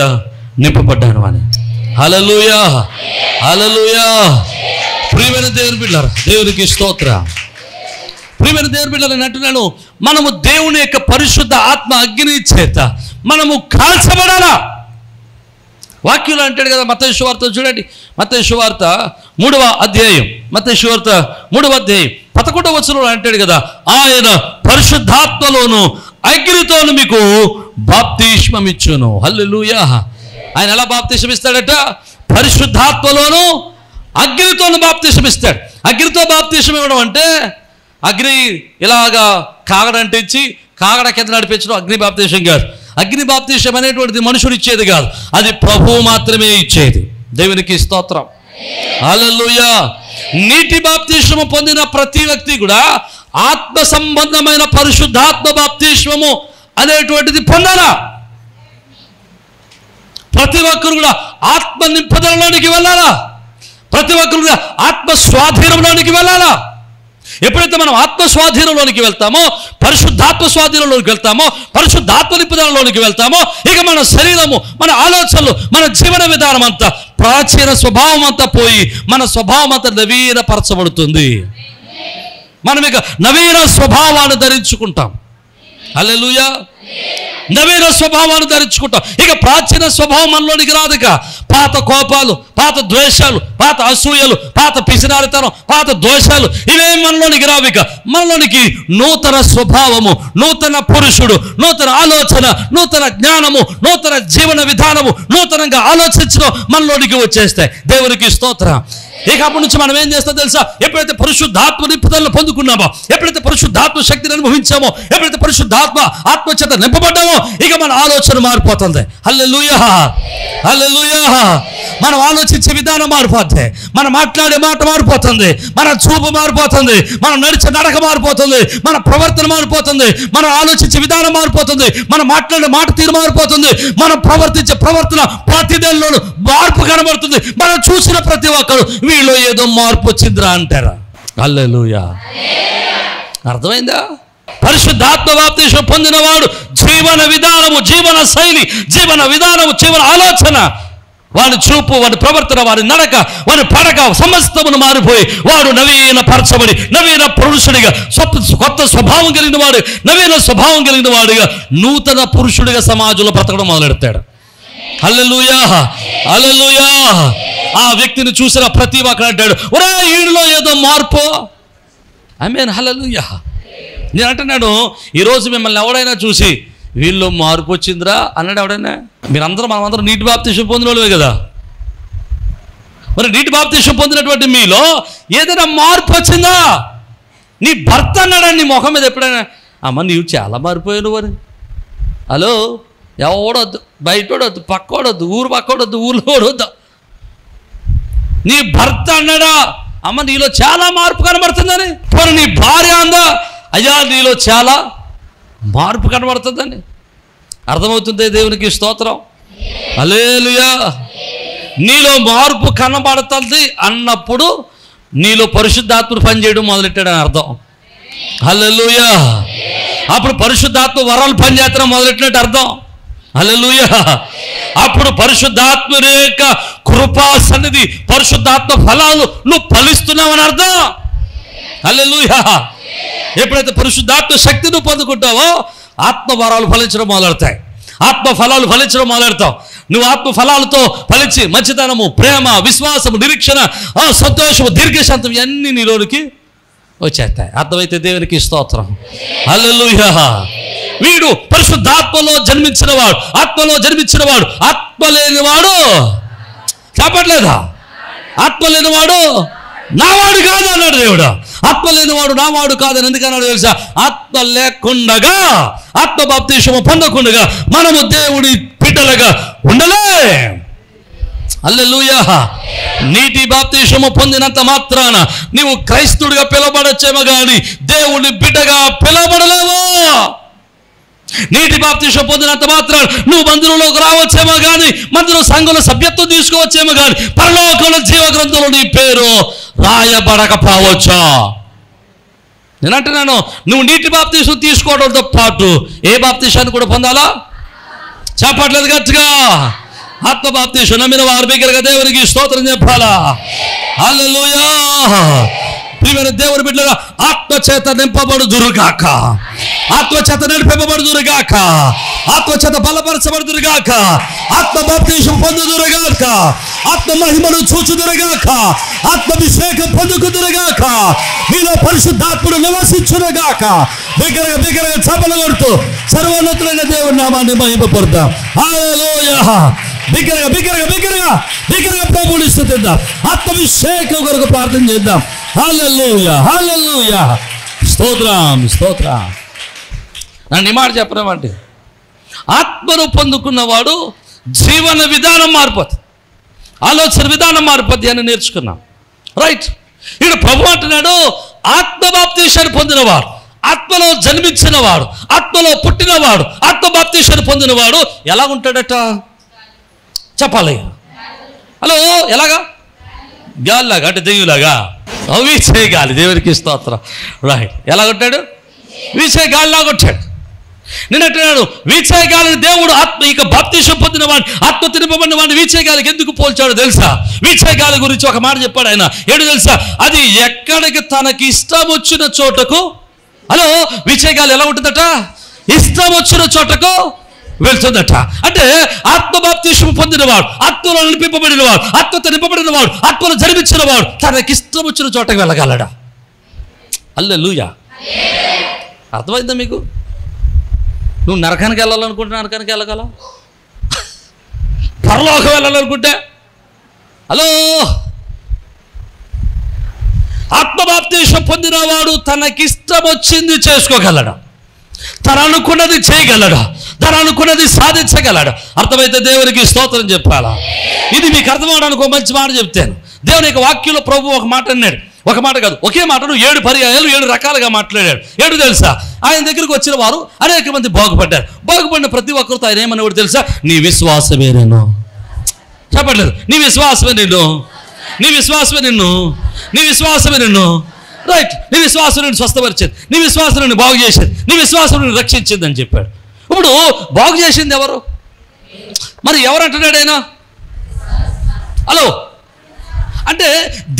నింపబడ్డాను అని. హల్లెలూయా, హల్లెలూయా. ప్రియమైన దేవుని బిడ్డలారా, దేవునికి స్తోత్రం. ప్రియమైన దేవుని బిడ్డలారా, అంటున్నాను, మనము దేవుని యొక్క పరిశుద్ధ ఆత్మ అగ్ని చేత మనము కాల్చబడాలా. వాక్యంలో అంటాడు కదా, మత్తయి సువార్త చూడండి, మత్తయి సువార్త 3వ అధ్యాయం, మత్తయి సువార్త 3వ అధ్యాయం 11వ వచనంలో అంటాడు కదా, ఆయన పరిశుద్ధాత్మలోను అగ్నితోను మీకు బాప్తిస్మం ఇచ్చును. హల్లెలూయా. ఆయన ఎలా బాప్తిస్మం ఇస్తాడట? పరిశుద్ధాత్మలోను అగ్నితోను బాప్తిస్మం ఇస్తాడు. అగ్నితో బాప్తిస్మం ఇవ్వడం అంటే అగ్ని ఇలాగా కాగడంటే ఇచ్చి కాగడ కింద నడిపించడం అగ్ని బాప్తిస్మం కాదు. అగ్ని బాప్తిస్మం అనేటువంటిది మనుషుడు ఇచ్చేది కాదు, అది ప్రభువు మాత్రమే ఇచ్చేది. దేవునికి స్తోత్రం. హల్లెలూయా. నీటి బాప్తిస్మము పొందిన ప్రతి వ్యక్తి కూడా ఆత్మ సంబంధమైన పరిశుద్ధాత్మ బాప్తిస్మము అనేటువంటిది పొందాలా. ప్రతి ఒక్కరు కూడా ఆత్మ నింపుదలలోనికి వెళ్ళాలా. ప్రతి ఒక్కరు కూడా ఆత్మ స్వాధీనంలోనికి వెళ్ళాలా. ఎప్పుడైతే మనం ఆత్మ స్వాధీనంలోనికి వెళ్తామో, పరిశుద్ధాత్మ స్వాధీనంలోకి వెళ్తామో, పరిశుద్ధాత్మ నింపుదలలోనికి వెళ్తామో, ఇక మన శరీరము, మన ఆలోచనలు, మన జీవన విధానం అంతా, ప్రాచీన స్వభావం అంతా పోయి మన స్వభావం అంతా నవీనపరచబడుతుంది. మనం ఇక నవీన స్వభావాన్ని ధరించుకుంటాం. హల్లెలూయా. నవీన స్వభావాన్ని ధరించుకుంటాం. ఇక ప్రాచీన స్వభావం మనలోనికి రాదుక. పాత కోపాలు, పాత ద్వేషాలు, పాత అసూయలు, పాత పిసినారితనం, పాత దోషాలు ఇవేం మనలోనికి రావిక. మనలోనికి నూతన స్వభావము, నూతన పురుషుడు, నూతన ఆలోచన, నూతన జ్ఞానము, నూతన జీవన విధానము, నూతనంగా ఆలోచించడం మనలోనికి వచ్చేస్తాయి. దేవునికి స్తోత్రం. ఇక అప్పటి నుంచి మనం ఏం చేస్తాం తెలుసా? ఎప్పుడైతే పరిశుద్ధాత్మ నింపుదలను పొందుకున్నామో, ఎప్పుడైతే పరిశుద్ధాత్మ శక్తిని అనుభవించామో, ఎప్పుడైతే పరిశుద్ధాత్మ ఆత్మచేత నింపబడ్డామో, ఇక మన ఆలోచన మారిపోతుంది. హల్లెలూయా, హల్లెలూయా. మనం ఆలోచించే విధానం మారిపోతుంది, మనం మాట్లాడే మాట మారిపోతుంది, మన చూపు మారిపోతుంది, మనం నడిచే నడక మారిపోతుంది, మన ప్రవర్తన మారిపోతుంది, మనం ఆలోచించే విధానం మారిపోతుంది, మనం మాట్లాడే మాట తీరు మారిపోతుంది, మనం ప్రవర్తించే ప్రవర్తన ప్రతిదల్లోనూ మార్పు కనబడుతుంది. మనం చూసిన ప్రతి ఒక్కరు వీళ్ళు ఏదో మార్పు వచ్చిందిరా అంటారా. హల్లెలూయా. అర్థమైందా? పరిశుద్ధాత్మ బాప్తిస్మం పొందినవాడు జీవన విధానము, జీవన శైలి, జీవన విధానము, జీవన ఆలోచన, వాడి చూపు, వాడి ప్రవర్తన, వాడి నడక, వాడి పడక సమస్తమును మారిపోయి వాడు నవీన పరచబడి నవీన పురుషుడిగా, కొత్త స్వభావం కలిగిన వాడు, నవీన స్వభావం కలిగిన వాడిగా, నూతన పురుషుడిగా సమాజంలో బ్రతకడం మొదలెడతాడు. హల్లెలూయా, హల్లెలూయా. ఆ వ్యక్తిని చూసిన ప్రతి ఒక్కరు అంటాడు, ఒరే వీడిలో ఏదో మార్పు. ఆమేన్, హల్లెలూయా. నేను అంటున్నాను, ఈరోజు మిమ్మల్ని ఎవడైనా చూసి వీళ్ళు మార్పు వచ్చిందిరా అన్నాడు ఎవడైనా? మీరందరూ, మనమందరం నీటి బాప్తిస్మం పొందిన వాళ్ళే కదా. మరి నీటి బాప్తిస్మం పొందినటువంటి మీలో ఏదైనా మార్పు వచ్చిందా? నీ భర్త అన్నాడని నీ ముఖం మీద ఎప్పుడైనా, అమ్మ నీవు చాలా మారిపోయావు మరి. హలో, ఎవడొద్దు, బయటోడొద్దు, పక్కోడొద్దు, ఊరు పక్కోడొద్దు, ఊళ్ళో వద్దు. నీ భర్త అన్నాడా, అమ్మ నీలో చాలా మార్పు కనబడుతుందని. మరి నీ భార్య అందా, అయ్యా నీలో చాలా మార్పు కనబడుతుందని. అర్థమవుతుంది. దేవునికి స్తోత్రం. హల్లెలూయా. నీలో మార్పు కనబడుతుంది అన్నప్పుడు నీలో పరిశుద్ధాత్మ పనిచేయడం మొదలెట్టాడని అర్థం. హల్లెలూయా. అప్పుడు పరిశుద్ధాత్మ వరాలు పనిచేయడం మొదలెట్టినట్టు అర్థం. హల్లెలూయా. అప్పుడు పరిశుద్ధాత్మ యొక్క కృపా సన్నిధి, పరిశుద్ధాత్మ ఫలాలు నువ్వు ఫలిస్తున్నావని అర్థం. హల్లెలూయా. ఎప్పుడైతే పరిశుద్ధాత్మ శక్తి నువ్వు పొందుకుంటావో ఆత్మ వరాలు ఫలించడం మొదలెడతాయి, ఆత్మ ఫలాలు ఫలించడం మొదలెడతావు. నువ్వు ఆత్మ ఫలాలతో ఫలించి మంచితనము, ప్రేమ, విశ్వాసము, నిరీక్షణ, సంతోషము, దీర్ఘశాంతం ఇవన్నీ నీలోనికి వచ్చేస్తాయి. అర్థమైతే దేవునికి స్తోత్రం. హల్లెలూయా. వీడు పరిశుద్ధాత్మలో జన్మించినవాడు, ఆత్మలో జన్మించినవాడు. ఆత్మ లేనివాడు చెప్పట్లేదా? ఆత్మ లేనివాడు నావాడు కాదు అన్నాడు దేవుడు. ఆత్మ లేనివాడు నావాడు కాదని ఎందుకన్నాడు తెలుసా? ఆత్మ లేకుండగా, ఆత్మ బాప్తిస్మము పొందకుండగా మనము దేవుడి బిడ్డలుగా ఉండలే. హల్లెలూయా. నీటి బాప్తిస్మము పొందినంత మాత్రాన నీవు క్రైస్తవుడిగా పిలవబడచ్చేమో కానీ దేవుని బిడ్డగా పిలవబడలేవు. నీటి బాప్తిస్మం పొందినంత మాత్రాన నువ్వు మందిరంలోకి రావచ్చేమో కానీ, మందిరం సంఘంలో సభ్యత్వం తీసుకోవచ్చేమో కానీ పరలోకంలో జీవ గ్రంథంలో నీ పేరు రాయబడకపోవచ్చా. నేనంటున్నాను, నువ్వు నీటి బాప్తిస్మం తీసుకోవడంతో పాటు ఏ బాప్తిస్మాన్ని కూడా పొందాలా? చెప్పట్లేదు గట్టిగా. ఆత్మ బాప్తిస్మం నమ్మిన వారు బిగ్గరగా దేవునికి స్తోత్రం చెప్పాలా? హల్లెలూయా. ప్రియమైన దేవుని బిడ్డలారా, ఆత్మచేత నింపబడుదురుగాక, ఆత్మచేత నడిపింపబడుదురుగాక, ఆత్మచేత బలపరచబడుదురుగాక, ఆత్మ బాప్తిస్మం పొందుదురుగాక, ఆత్మ మహిమను చూచుదురుగాక, ఆత్మాభిషేకం పొందుకుదురుగాక, మీలో పరిశుద్ధాత్ముడు నివసించునుగాక. బిగ్గరగా బిగ్గరగా చప్పలు కొడుతూ సర్వోన్నతులైన దేవుని నామాన్ని మహిమపడతాం. హల్లెలూయా. బిగ్గరగా బిగ్గరగా బిగ్గరగా బిగ్గరగా ప్రభువుని స్తుతిద్దాం. ఆత్మాభిషేకం కొరకు ప్రార్థన చేద్దాం. హల్లెలూయా, హల్లెలూయా. స్తోత్రం, స్తోత్రం. నన్ను ఈ మాట చెప్పడం ఆత్మను పొందుకున్నవాడు జీవన విధానం మారిపోతుంది, ఆలోచన విధానం మారిపోద్ది అని నేర్చుకున్నాం. రైట్. ఇక్కడ ప్రభు అంటున్నాడు, ఆత్మ బాప్తిస్మాన్ని పొందినవాడు, ఆత్మలో జన్మించినవాడు, ఆత్మలో పుట్టినవాడు, ఆత్మ బాప్తిస్మాన్ని పొందినవాడు ఎలా ఉంటాడట చెప్పాలి. హలో, ఎలాగా? గాలిలాగా, అంటే దెయ్యులాగా. వీచే గాలి. దేవునికి స్తోత్రం. రైట్. ఎలాగొట్టాడు? వీచే గాలిలాగా వచ్చాడు. నేను అంటున్నాడు, వీచే గాలిని దేవుడు ఆత్మ, ఇక బాప్తిస్మం పొందిన వాడిని, ఆత్మ తినపబడిన వాడిని వీచే గాలికి ఎందుకు పోల్చాడో తెలుసా? వీచే గాలి గురించి ఒక మాట చెప్పాడు ఆయన. ఏడు తెలుసా? అది ఎక్కడికి తనకి ఇష్టం వచ్చిన చోటకు. హలో, వీచే గాలి ఎలా ఉంటుందట? ఇష్టం వచ్చిన చోటకు వెళ్తుందట. అంటే ఆత్మ బాప్తిస్మం పొందినవాడు, ఆత్మలో నింపబడినవాడు, ఆత్మతో నింపబడినవాడు, ఆత్మలో జన్మించినవాడు తనకి ఇష్టం వచ్చిన చోటకు వెళ్ళగలడా? హల్లెలూయా. అర్థమైందా మీకు? నువ్వు నరకానికి వెళ్ళాలనుకుంటే నరకానికి వెళ్ళగల, పరలోకం వెళ్ళాలనుకుంటే. హలో, ఆత్మ బాప్తిస్మం పొందినవాడు తనకిష్టం వచ్చింది చేసుకోగలడా? తను అనుకున్నది చేయగలడా? తను అనుకున్నది సాధించగలడా? అర్థమైతే దేవునికి స్తోత్రం చెప్పాలా? ఇది మీకు అర్థమవడానికి ఒక మంచి మాట చెప్తాను. దేవుని యొక్క వాక్యంలో ప్రభు ఒక మాట అన్నాడు. ఒక మాట కాదు, ఒకే మాటను 7 పర్యాయాలు 7 రకాలుగా మాట్లాడాడు. ఏడు తెలుసా? ఆయన దగ్గరికి వచ్చిన వారు అనేక మంది బాగుపడ్డారు. బాగుపడిన ప్రతి ఒక్కరితో ఆయన ఏమన్నాడు తెలుసా? నీ విశ్వాసమే నేను. చెప్పట్లేదు, నీ విశ్వాసమే నిన్ను, నీ విశ్వాసమే నిన్ను, నీ విశ్వాసమే నిన్ను. రైట్. నీ విశ్వాసం నిన్ను స్వస్థపరిచేది, నీ విశ్వాసం నిన్ను బాగు చేసేది, నీ విశ్వాసం నిన్ను రక్షించింది అని చెప్పాడు. ఇప్పుడు బాగు చేసింది ఎవరు? మరి ఎవరు అంటున్నాడు ఆయన? హలో, అంటే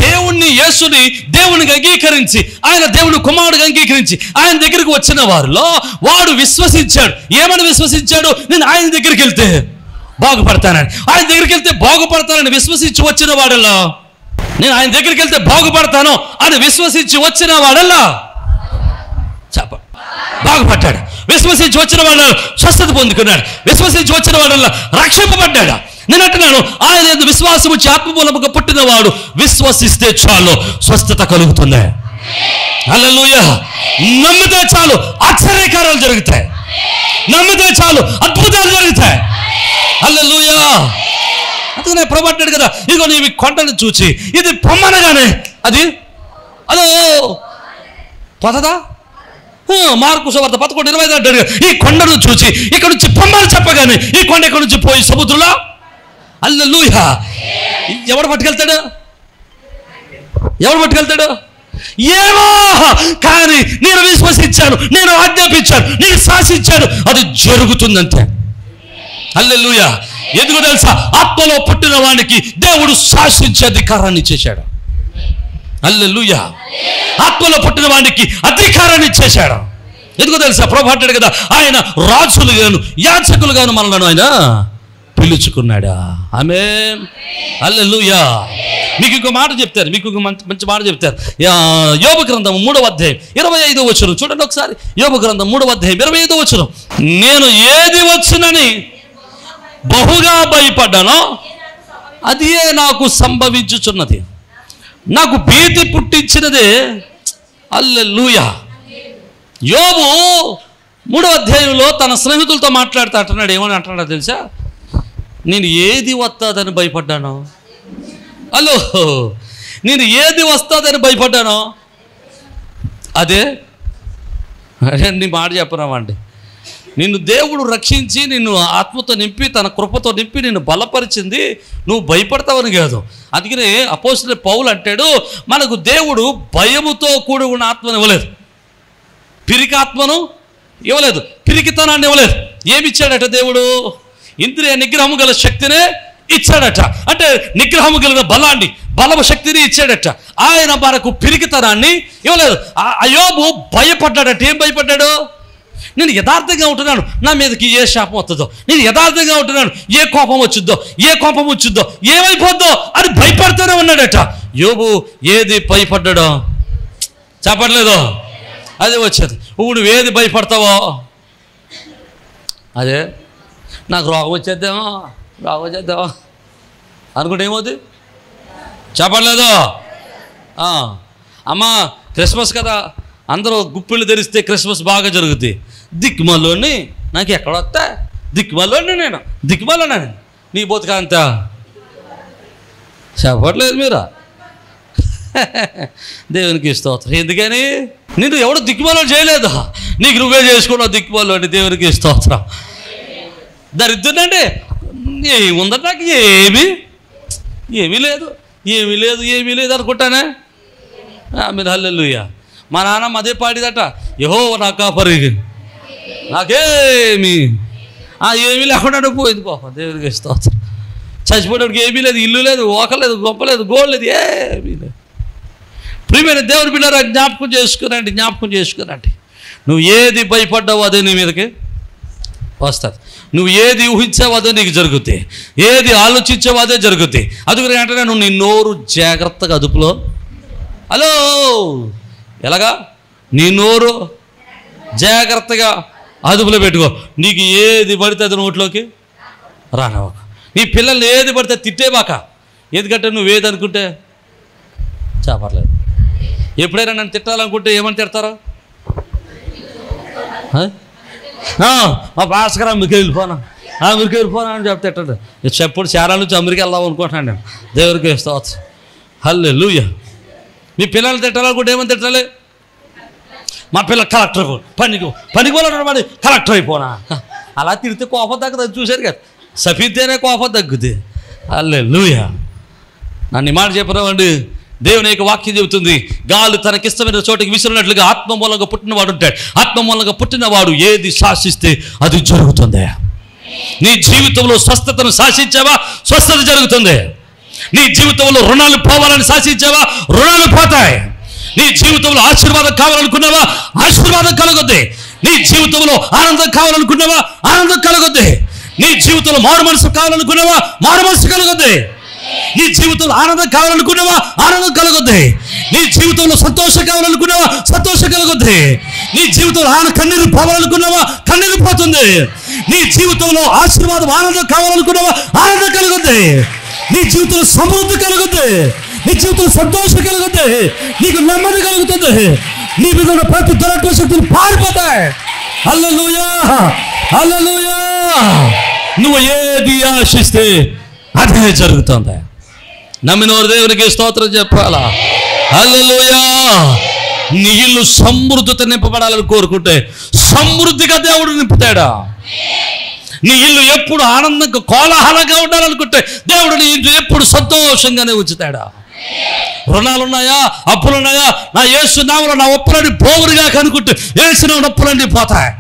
దేవుణ్ణి, యేసుని దేవునికి అంగీకరించి, ఆయన దేవుని కుమారుడిగా అంగీకరించి ఆయన దగ్గరికి వచ్చిన వారిలో వాడు విశ్వసించాడు. ఏమని విశ్వసించాడు? నేను ఆయన దగ్గరికి వెళ్తే బాగుపడతానని, ఆయన దగ్గరికి వెళ్తే బాగుపడతానని విశ్వసించి వచ్చిన వాడల్లా, నేను ఆయన దగ్గరికి వెళ్తే బాగుపడతాను అని విశ్వసించి వచ్చిన వాడల్లా చెప్ప బాగుపడ్డాడు. విశ్వసించి వచ్చిన వాళ్ళ స్వస్థత పొందుకున్నాడు. విశ్వసించి వచ్చిన వాళ్ళ రక్షింపబడ్డాడు. నేను అంటున్నాను, ఆయన విశ్వాసం వచ్చి ఆత్మమూలముగా పుట్టినవాడు విశ్వసిస్తే చాలు స్వస్థత కలుగుతుంది. హల్లెలూయా. నమ్మితే చాలు ఆశ్చర్యకారాలు జరుగుతాయి, నమ్మితే చాలు అద్భుతాలు జరుగుతాయి. హల్లెలూయా. అందుకనే ప్రభు అంటాడు కదా, ఇగో నీవి కొండను చూచి ఇది పొమ్మనగానే అది అదో పోతదా? మార్కు సువార్త 11:20 అంటాడు, ఈ కొండను చూచి ఇక్కడ నుంచి పొమ్మని చెప్పగానే ఈ కొండ ఇక్కడ నుంచి పోయి సముద్రంలో. హల్లెలూయా. ఎవడు పట్టుకెళ్తాడు? ఎవడు పట్టుకెళ్తాడు? ఏమో, కానీ నేను విశ్వసించాను, నేను ఆజ్ఞాపించాను, నేను శాసించాను, అది జరుగుతుందంతే. హల్లెలూయా. ఎందుకు తెలుసా? ఆత్మలో పుట్టిన వానికి దేవుడు శాసించే అధికారాన్ని ఇచ్చేశాడు. హల్లెలూయా. ఆత్మలో పుట్టిన వానికి అధికారాన్ని ఇచ్చేశాడు. ఎందుకు తెలుసా? ప్రభు అంటాడు కదా, ఆయన రాజులుగాను యాజకులుగాను మనలను ఆయన పిలుచుకున్నాడా. ఆమేన్. హల్లెలూయా. మీకు ఇంకో మాట చెప్తారు, మీకు మంచి మాట చెప్తారు. యోబు గ్రంథం 3వ అధ్యాయం 25వ వచనం చూడండి ఒకసారి. యోబు గ్రంథం 3వ అధ్యాయం 25వ వచనం. నేను ఏది వచ్చునని బహుగా భయపడ్డానో అదే నాకు సంభవించుచున్నది, నాకు భీతి పుట్టించినదే. హల్లెలూయా. యోబు 3వ అధ్యాయంలో తన స్నేహితులతో మాట్లాడుతూ అంటున్నాడు, ఏమని అంటున్నాడో తెలుసా? నేను ఏది వస్తుందని భయపడ్డాను? హలో, నేను ఏది వస్తుందని భయపడ్డాను? అదే నీ మాట చెప్పరామండి. నిన్ను దేవుడు రక్షించి నిన్ను ఆత్మతో నింపి తన కృపతో నింపి నిన్ను బలపరిచింది నువ్వు భయపడతావని కాదు. అందుకనే అపోస్తలుడైన పౌలు అంటాడు, మనకు దేవుడు భయముతో కూడి ఉన్న ఆత్మను ఇవ్వలేదు, పిరికి ఆత్మను ఇవ్వలేదు, పిరికితనాన్ని ఇవ్వలేదు. ఏమిచ్చాడట దేవుడు? ఇంద్రియ నిగ్రహము గల శక్తినే ఇచ్చాడట. అంటే నిగ్రహము కలిగిన బలాన్ని, బలము శక్తిని ఇచ్చాడట. ఆయన మనకు పిరికితనాన్ని ఇవ్వలేదు. అయోబు భయపడ్డాడట. ఏం భయపడ్డాడు? నేను యథార్థంగా ఉంటున్నాను, నా మీదకి ఏ శాపం వస్తుందో, నేను యథార్థంగా ఉంటున్నాను, ఏ కోపం వచ్చిద్దో, ఏ కోపం వచ్చిద్దో, ఏమైపోద్దో అని భయపడుతూనే ఉన్నాడట. యోబు ఏది భయపడ్డాడో చెప్పట్లేదు, అదే వచ్చేది. ఇప్పుడు నువ్వు ఏది భయపడతావో అదే. నాకు రోగం వచ్చేద్దామో అనుకుంటే ఏమవుతుంది చెప్పట్లేదు. అమ్మ క్రిస్మస్ కదా, అందరూ గుప్పిళ్ళు ధరిస్తే క్రిస్మస్ బాగా జరుగుద్ది. దిక్కుమల్లోని నాకు ఎక్కడ వస్తా, దిక్కుమల్లోని నేను దిక్కుమల్లోనే నీ బతుకంత చెప్పట్లేదు మీరు. దేవునికి స్తోత్రం. ఎందుకని నిన్ను ఎవడు దిక్కుమల్లో చేయలేదు, నీకు నువ్వే చేసుకున్నావు దిక్కుమల్లోని. దేవునికి స్తోత్రం. దరిద్రుడంటే ఏముందట, నాకు ఏమీ లేదు అనుకుంటానే. మీరు హల్లెలూయా. మా నాన్నమ్మ అదే పాడిదట, యెహోవా నా కాపరి, నాకేమి ఏమీ లేకుండా పోయింది పాపం. దేవుడికి స్తోత్రం. చచ్చిపోయేటప్పుడు ఏమీ లేదు, ఇల్లు లేదు, ఓకలేదు, గొప్ప లేదు, గోల్డ్ లేదు, ఏమీ లేదు. ప్రియమైన దేవుని బిడ్డలారా, జ్ఞాపకం చేసుకురండి. నువ్వు ఏది భయపడ్డావో అదే నీ మీదకి వస్తుంది. నువ్వు ఏది ఊహించావో అదే నీకు జరుగుతాయి, ఏది ఆలోచించావో అదే జరుగుతాయి. అందుకని అంటే నువ్వు నీ నోరు జాగ్రత్తగా అదుపులో. హలో, ఎలాగా? నీ నోరు జాగ్రత్తగా అదుపులో పెట్టుకో. నీకు ఏది పడితే అది నోట్లోకి రానవ్వక. నీ పిల్లల్ని ఏది పడితే తిట్టేవాక. ఎందుకంటే నువ్వేది అనుకుంటే చెప్పట్లేదు. ఎప్పుడైనా నన్ను తిట్టాలనుకుంటే ఏమని తిడతారా? మా భాస్కర్ అమెరికా వెళ్ళిపోనా అని చెప్తే తిట్టండి. చెప్పుడు చారాల నుంచి అమెరికా వెళ్దాం అనుకుంటున్నాను నేను. దేవుడికి స్తోత్రం. హల్లెలూయా. మీ పిల్లలు తిట్టాలనుకుంటే ఏమని తిట్టాలి? మా పిల్లలు కలెక్టర్ పనికి పోలే కలెక్టర్ అయిపోనా. అలా తిడితే కోపం తగ్గుతుంది. చూశారు కదా, సఫీతేనే కోపం తగ్గుద్ది. హల్లెలూయా. నన్ను మాట చెప్పరామండి. దేవుని యొక్క వాక్యం చెబుతుంది, గాలి తనకిష్టమైన చోటికి విసిరినట్లుగా ఆత్మ మూలంగా పుట్టినవాడు ఉంటాడు. ఆత్మ మూలంగా పుట్టినవాడు ఏది శాసిస్తే అది జరుగుతుంది. నీ జీవితంలో స్వస్థతను శాసించావా, స్వస్థత జరుగుతుంది. నీ జీవితంలో రుణాలు పోవాలని శాసించావా, రుణాలు పోతాయి. నీ జీవితంలో ఆశీర్వాదం కావాలనుకున్నావా, ఆశీర్వాదం కలుగుద్ది. నీ జీవితంలో ఆనందం కావాలనుకున్నావా, ఆనందం కలుగుద్ది. నీ జీవితంలో మారు మనసు కావాలనుకున్నావా, మారు మనసు కలుగుద్ది. నీ జీవితంలో ఆనందం కావాలనుకున్నావా, ఆనందం కలుగుద్ది. నీ జీవితంలో సంతోషం కావాలనుకున్నావా, సంతోషం కలుగుద్ది. నీ జీవితంలో కన్నీరు పోవాలనుకున్నావా, కన్నీరు పోతుంది. నీ జీవితంలో ఆశీర్వాదం ఆనందం కావాలనుకున్నావా, ఆనందం కలుగుద్ది. నీ జీవితంలో సమృద్ధి కలుగుద్ది. నీ జీవితంలో సంతోషం కలుగుద్ది. నీకు నెమ్మది కలుగుతుంది. నీ మీద ఉన్న ప్రతి దురాత్మ శక్తులు పారిపోతాయి. హల్లెలూయా, హల్లెలూయా. నువ్వు ఏది ఆశిస్తే అదే జరుగుతుంది. నమ్మినవారు దేవునికి స్తోత్రం చెప్పాలా. హల్లెలూయా. నీ ఇల్లు సమృద్ధితో నింపబడాలని కోరుకుంటే సమృద్ధిగా దేవుడు నింపుతాడా. నీ ఇల్లు ఎప్పుడు ఆనందంగా కోలాహలంగా ఉండాలనుకుంటే దేవుడు నీ ఇల్లు ఎప్పుడు సంతోషంగానే ఉంచుతాడా. రుణాలున్నాయా, అప్పులున్నాయా, నా యేసు నామములో నా అప్పులన్నీ పోవురుగా కనుకుంటే యేసు నామములో అప్పులన్నీ పోతాయి.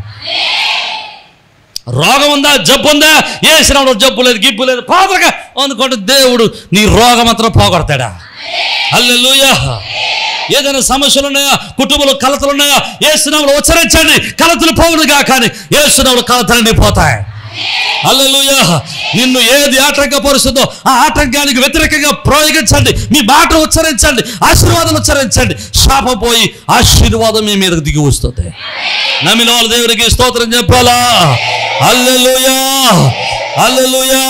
రోగం ఉందా, జబ్బు ఉందా, యేసు నామములో జబ్బు లేదు, గిబ్బు లేదు, పోతరుగా అనుకుంటే దేవుడు నీ రోగం మాత్రం పోగొడతాడా. హల్లెలూయా. ఏదైనా సమస్యలు ఉన్నాయా, కుటుంబంలో కలతలు ఉన్నాయా, యేసు నామములో ఉచ్చరించండి, కలతలు పోవురుగా. కానీ యేసు నామములో కలతలన్నీ పోతాయి. హల్లెలూయా. నిన్ను ఏది ఆటంకపరుస్తుందో ఆ ఆటంకానికి వ్యతిరేకంగా ప్రయోగించండి. మీ మాట ఉచ్చరించండి, ఆశీర్వాదం ఉచ్చరించండి. శాపం పోయి ఆశీర్వాదం మీ మీదకి దిగి వస్తుంది. నమ్మిన వాళ్ళు దేవునికి స్తోత్రం చెప్పాలా. హల్లెలూయా, హల్లెలూయా.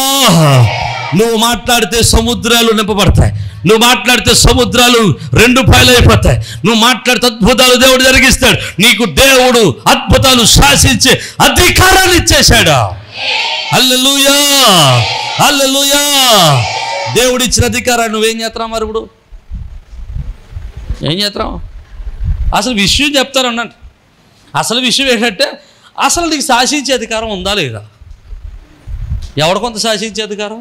నువ్వు మాట్లాడితే సముద్రాలు నింపబడతాయి. నువ్వు మాట్లాడితే సముద్రాలు రెండు పాయలైపోతాయి. నువ్వు మాట్లాడితే అద్భుతాలు దేవుడు జరిగిస్తాడు. నీకు దేవుడు అద్భుతాలు శాసించే అధికారాన్ని ఇచ్చేశాడు. హల్లెలూయా, హల్లెలూయా. దేవుడిచ్చిన అధికారాన్ని నువ్వేం చేస్తున్నావు? మరి ఇప్పుడు ఏం చేస్తున్నావు? అసలు విషయం చెప్తారు అన్నట్టు. అసలు విషయం ఏంటంటే అసలు నీకు శాసించే అధికారం ఉందా లేదా? ఎవడ కొంత శాసించే అధికారం?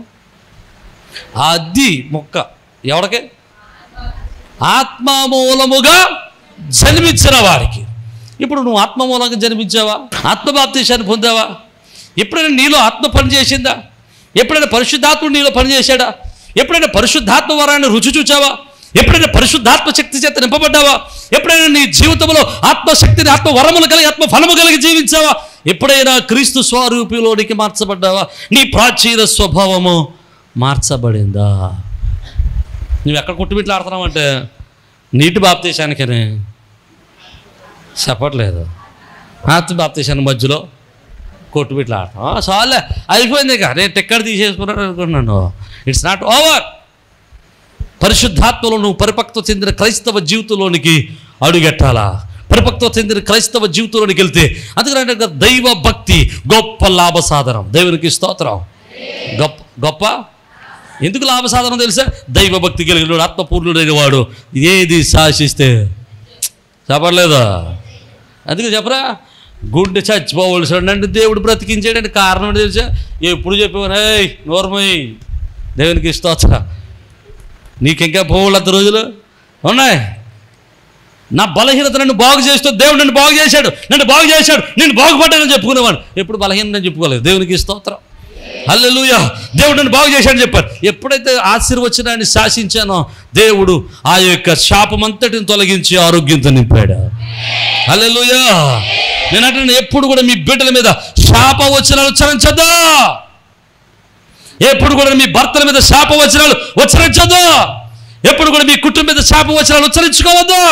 అది మొక్క ఎవడికి? ఆత్మమూలముగా జన్మించిన వారికి. ఇప్పుడు నువ్వు ఆత్మమూలంగా జన్మించావా? ఆత్మబాప్తిశాన్ని పొందావా? ఎప్పుడైనా నీలో ఆత్మ పనిచేసిందా? ఎప్పుడైనా పరిశుద్ధాత్ముడు నీలో పనిచేశాడా? ఎప్పుడైనా పరిశుద్ధాత్మ వరాన్ని రుచి చూచావా? ఎప్పుడైనా పరిశుద్ధాత్మ శక్తి చేత నింపబడ్డావా? ఎప్పుడైనా నీ జీవితంలో ఆత్మశక్తిని, ఆత్మ వరములు కలిగి, ఆత్మ ఫలము కలిగి జీవించావా? ఎప్పుడైనా క్రీస్తు స్వరూపిలోనికి మార్చబడ్డావా? నీ ప్రాచీన స్వభావము మార్చబడిందా? నువ్వు ఎక్కడ కొట్టుబిట్లాడుతున్నావు అంటే నీటి బాప్తీశానికని చెప్పట్లేదు, ఆత్మ బాప్తీశానికి మధ్యలో కొట్టుబిట్లాడతాం. చాలే అయిపోయింది, ఇక నేను టిక్కెట్ తీసేసుకున్నాను అనుకున్నాను. It's not over. పరిశుద్ధాత్మలో నువ్వు పరిపక్వత చెందిన క్రైస్తవ జీవితంలోనికి అడుగెట్టాలా? పరిపక్వత చెందిన క్రైస్తవ జీవితంలోనికి వెళ్తే అందుకని దైవ భక్తి గొప్ప లాభ సాధనం. దేవునికి స్తోత్రం. గొప్ప ఎందుకు లాభ సాధనం తెలుసా? దైవ భక్తి కలిగిన ఆత్మపూర్ణుడైన వాడు ఏది శాసిస్తే చెప్పలేదా? అందుకే చెప్పరా, గుండె చచ్చిపోవలసాడు అంటే దేవుడు బ్రతికించాడంటే కారణం తెలుసా? ఎప్పుడు చెప్పేవారు, ఏయ్ నోర్మయ్యి, దేవునికి స్తోత్రం. నీకింకా పోవాలి అంత రోజులు ఉన్నాయి. నా బలహీనత నన్ను బాగు చేస్తూ దేవుడు నన్ను బాగు చేశాడు, నన్ను బాగు చేశాడు, నేను బాగుపడ్డానని చెప్పుకునేవాడు. ఎప్పుడు బలహీనని చెప్పుకోలేదు. దేవునికి స్తోత్రం. హల్లెలూయా. దేవుడు నన్ను బాగు చేశాడని చెప్పారు. ఎప్పుడైతే ఆశీర్వచనాన్ని శాసించానో దేవుడు ఆ యొక్క శాపమంతటిని తొలగించి ఆరోగ్యంతో నింపాడు. హల్లెలూయా. నేనంటే ఎప్పుడు కూడా మీ బిడ్డల మీద శాపవచనాలు ఉచ్చరించద్దు. ఎప్పుడు కూడా మీ భర్తల మీద శాపవచనాలు ఉచ్చరించద్దు. ఎప్పుడు కూడా మీ కుటుంబం మీద శాపవచనాలు ఉచ్చరించుకోవద్దు.